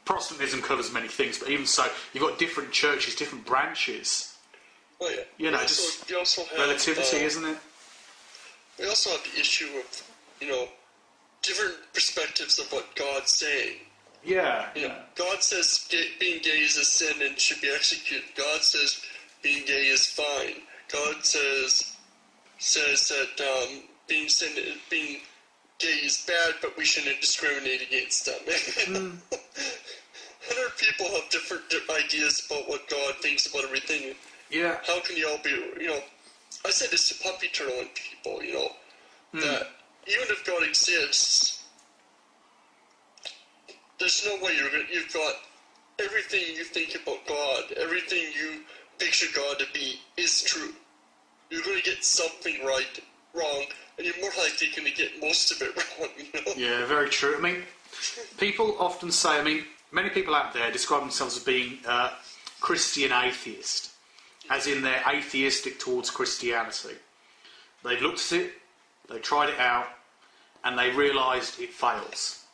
Protestantism covers many things, but even so, you've got different churches, different branches. Well, yeah. Just you also have, relativity, isn't it? We also have the issue of, different perspectives of what God's saying. Yeah. God says being gay is a sin and should be executed. God says being gay is fine. God says that being gay is bad, but we shouldn't discriminate against them. Other people have different ideas about what God thinks about everything. Yeah. How can you all be, I said this to puppy turtling people, that even if God exists, there's no way you've got everything you think about God, everything you picture God to be is true. You're going to get something wrong, and you're more likely going to get most of it wrong, Yeah, very true. I mean, people often say, many people out there describe themselves as being Christian atheist, as in they're atheistic towards Christianity. They've looked at it, they've tried it out, and they realised it fails.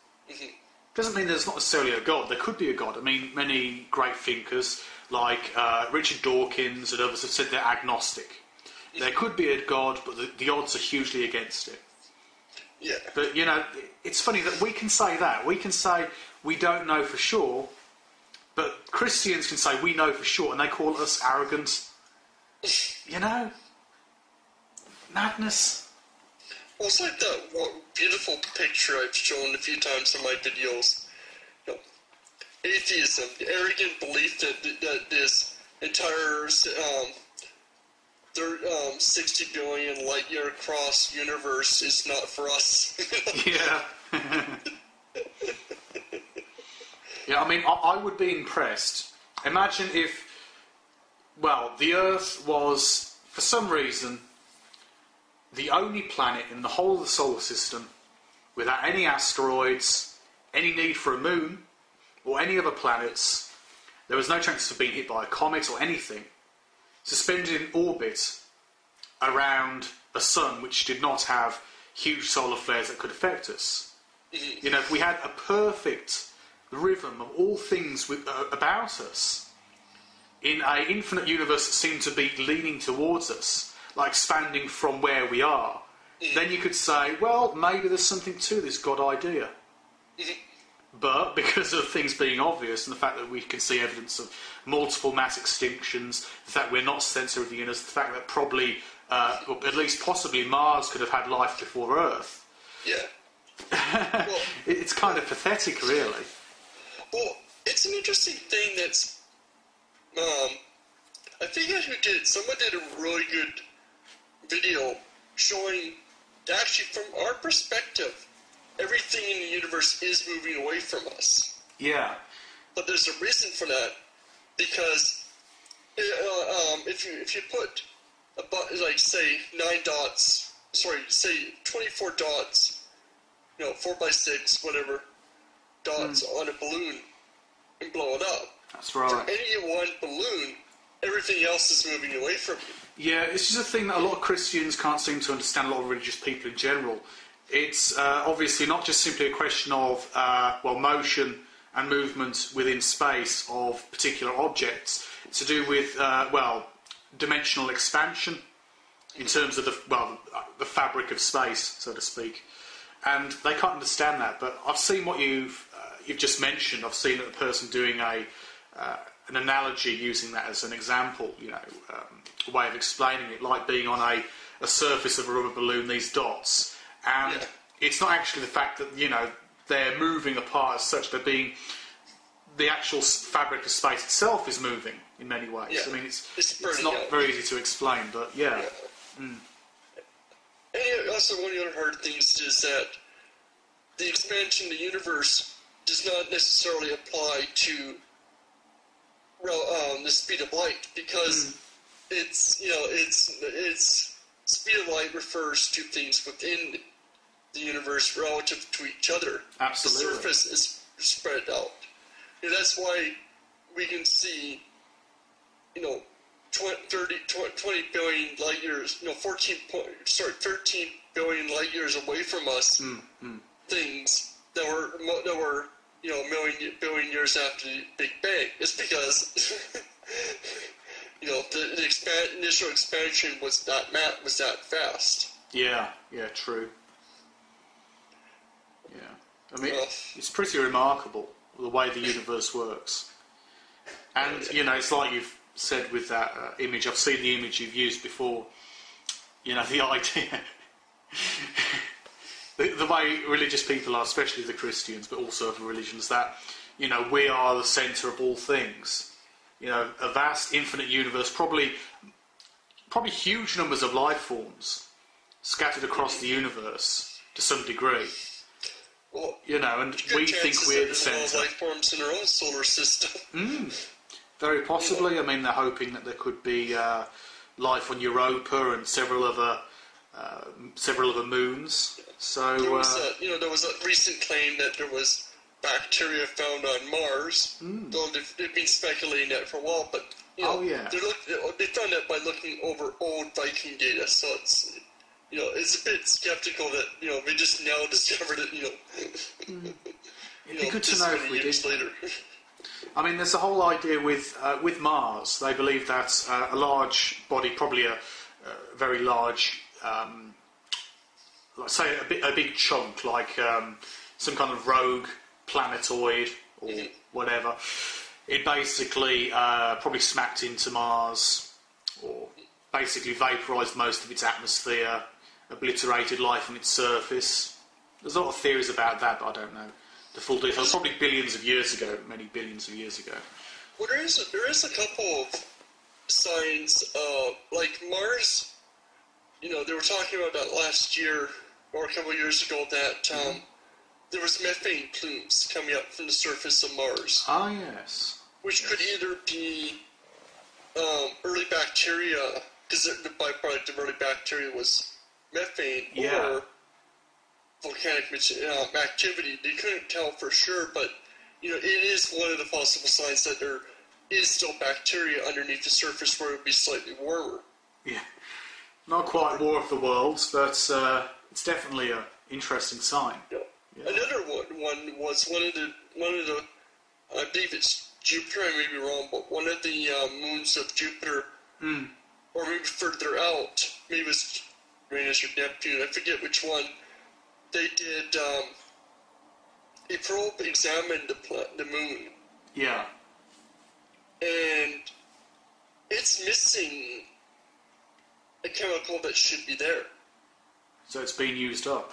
Doesn't mean there's not necessarily a God. There could be a God. Many great thinkers, like Richard Dawkins and others, have said they're agnostic. There could be a God, but the odds are hugely against it. Yeah. But, it's funny that we can say that. We can say we don't know for sure, but Christians can say we know for sure, and they call us arrogant. Madness. Well, it's like that beautiful picture I've shown a few times in my videos. Atheism, the arrogant belief that this entire 60 billion light-year across universe is not for us. Yeah. Yeah, I would be impressed. Imagine if, the Earth was, for some reason, the only planet in the whole of the solar system without any asteroids, any need for a moon, or any other planets. There was no chance of being hit by a comet or anything. Suspended in orbit around a sun which did not have huge solar flares that could affect us. You know, if we had a perfect rhythm of all things about us in an infinite universe that seemed to be leaning towards us, like expanding from where we are, then you could say, well, maybe there's something to this God idea. But because of things being obvious and the fact that we can see evidence of multiple mass extinctions, the fact we're not centre of the universe, the fact that probably, or at least possibly Mars could have had life before Earth. Yeah. Well, it's kind of pathetic, really. Well, it's an interesting thing that's, I forget who did. Someone did a really good video showing, actually from our perspective, everything in the universe is moving away from us. Yeah. But there's a reason for that, because if you put like say 24 dots, 4x6 whatever dots on a balloon and blow it up. That's right. For any one balloon, everything else is moving away from you. Yeah, it's just a thing that a lot of Christians can't seem to understand, a lot of religious people in general. It's obviously not just simply a question of, motion and movement within space of particular objects. It's to do with, dimensional expansion in terms of the fabric of space, so to speak. And they can't understand that. But I've seen what you've just mentioned. I've seen the person doing an analogy using that as an example, a way of explaining it, like being on a surface of a rubber balloon, these dots. And it's not actually the fact that, they're moving apart as such, they're being... The actual fabric of space itself is moving in many ways. Yeah. I mean, it's not very easy to explain, but yeah. And also one of the other hard things is that the expansion of the universe does not necessarily apply to the speed of light, because it's speed of light refers to things within the universe relative to each other. Absolutely. The surface is spread out. That's why we can see, 20 billion light years, 13 billion light years away from us, things that were billion years after the Big Bang. It's because the initial expansion was that fast. Yeah, true. Yeah, I mean, it's pretty remarkable the way the universe works. And, it's like you've said with that image, I've seen the image you've used before, the idea, the way religious people are, especially the Christians, but also other religions, that, we are the centre of all things. A vast, infinite universe, probably huge numbers of life forms scattered across the universe to some degree. Well, and we think we're the centre. Life forms in our own solar system. Very possibly. I mean, they're hoping that there could be life on Europa and several other moons. So there was a recent claim that there was bacteria found on Mars. Though they've been speculating that for a while, but they found that by looking over old Viking data. So it's it's a bit skeptical that they just now discovered it. It'd be good to know if we did. Later. I mean, there's a whole idea with Mars. They believe that a large body, probably a very large, let's say a big chunk, like some kind of rogue planetoid or whatever. It basically probably smacked into Mars, or basically vaporised most of its atmosphere, obliterated life on its surface. There's a lot of theories about that, but I don't know the full details. Probably billions of years ago, many billions of years ago. Well, there is a couple of signs, like Mars. They were talking about that last year or a couple of years ago, that there was methane plumes coming up from the surface of Mars. Ah, yes. Which could either be early bacteria, because the byproduct of early bacteria was methane Yeah. or volcanic activity. They couldn't tell for sure, but it is one of the possible signs that there is still bacteria underneath the surface where it would be slightly warmer. Yeah. Not quite War of the Worlds, but it's definitely an interesting sign. Yeah. Yeah. Another one was one of the I believe it's Jupiter. I may be wrong, but one of the moons of Jupiter, or maybe further out, maybe it was Uranus or Neptune. I forget which one. They did a probe examined the moon. Yeah. And it's missing a chemical that should be there. So it's been used up.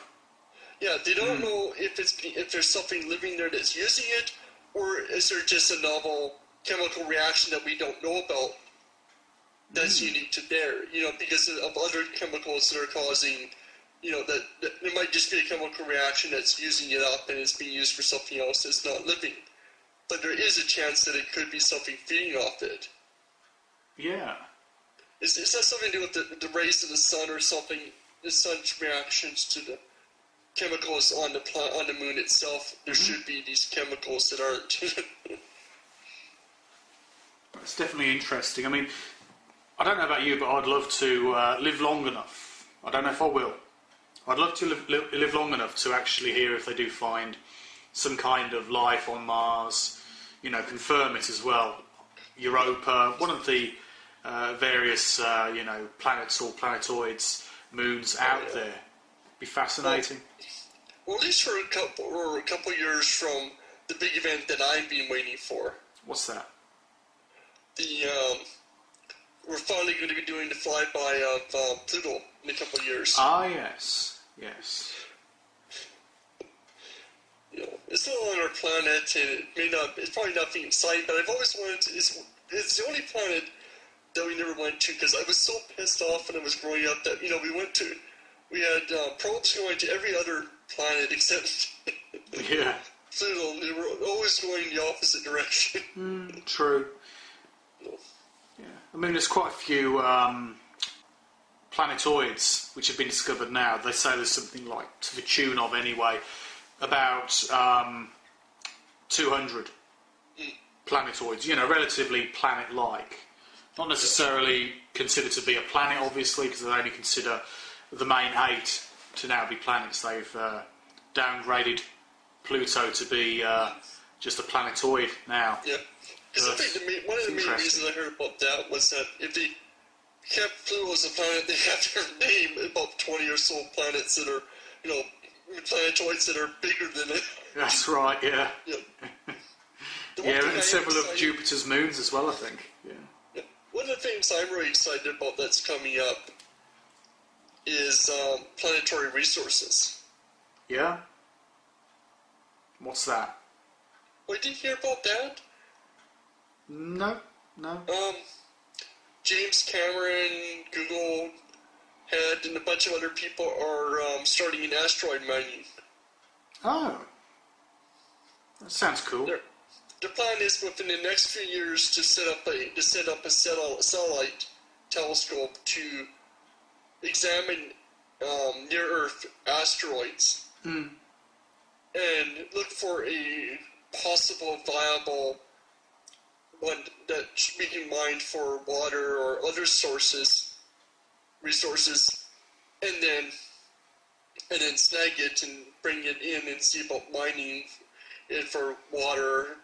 Yeah, they don't know if there's something living there that's using it, or is there just a novel chemical reaction that we don't know about that's unique to there? Because of other chemicals that are causing, that there might just be a chemical reaction that's using it up and it's being used for something else that's not living. But there is a chance that it could be something feeding off it. Yeah. Is that something to do with the rays of the sun or something? The sun's reactions to the chemicals on the moon itself. There should be these chemicals that aren't. It's definitely interesting. I mean, I don't know about you, but I'd love to live long enough. I don't know if I will. I'd love to live long enough to actually hear if they do find some kind of life on Mars. Confirm it as well. Europa, one of the various, planets or planetoids, moons out there. Be fascinating. Well, at least for a couple years from the big event that I've been waiting for. What's that? We're finally going to be doing the flyby of Pluto in a couple of years. Ah, yes. It's still on our planet, and it's probably nothing exciting, but I've always wanted to. It's the only planet that we never went to, because I was so pissed off when I was growing up that we had probes going to every other planet except Pluto, and they were always going the opposite direction. True. Yeah, I mean, there's quite a few planetoids which have been discovered now. They say there's something like, to the tune of anyway, about 200 planetoids, relatively planet-like. Not necessarily considered to be a planet, obviously, because they only consider the main 8 to now be planets. They've downgraded Pluto to be just a planetoid now. Yeah. Because I think one of the main reasons I heard about that was that if they kept Pluto as a planet, they have to name about 20 or so planets that are, planetoids that are bigger than it. That's right, yeah. Yeah, and several of Jupiter's moons as well, I think. Yeah. One of the things I'm really excited about that's coming up is planetary resources. Yeah? What's that? Wait, did you hear about that? No. James Cameron, Google Head, and a bunch of other people are starting an asteroid mining. Oh. That sounds cool. The plan is within the next few years to set up a satellite telescope to examine near-Earth asteroids and look for a possible viable one that we can mine for water or other resources, and then snag it and bring it in and see about mining it for water,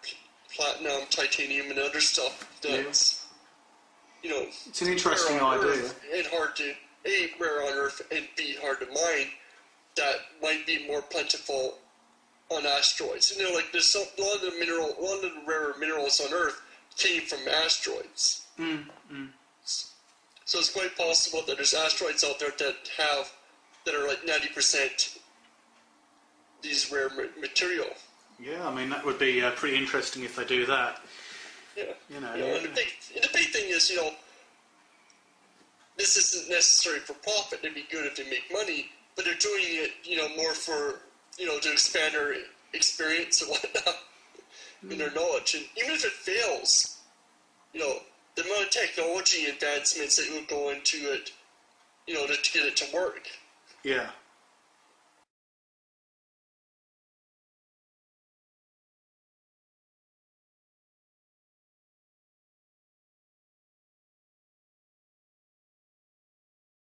platinum, titanium, and other stuff that's, it's an interesting idea. And hard to, A, rare on Earth, and B, hard to mine, that might be more plentiful on asteroids. There's a lot of the rare minerals on Earth came from asteroids. So it's quite possible that there's asteroids out there that are like 90% these rare material. Yeah, I mean, that would be pretty interesting if they do that. Yeah. And the big thing is, this isn't necessary for profit. It'd be good if they make money, but they're doing it, more for, to expand their experience and whatnot, and their knowledge. And even if it fails, the amount of technology advancements that would go into it, to get it to work. Yeah.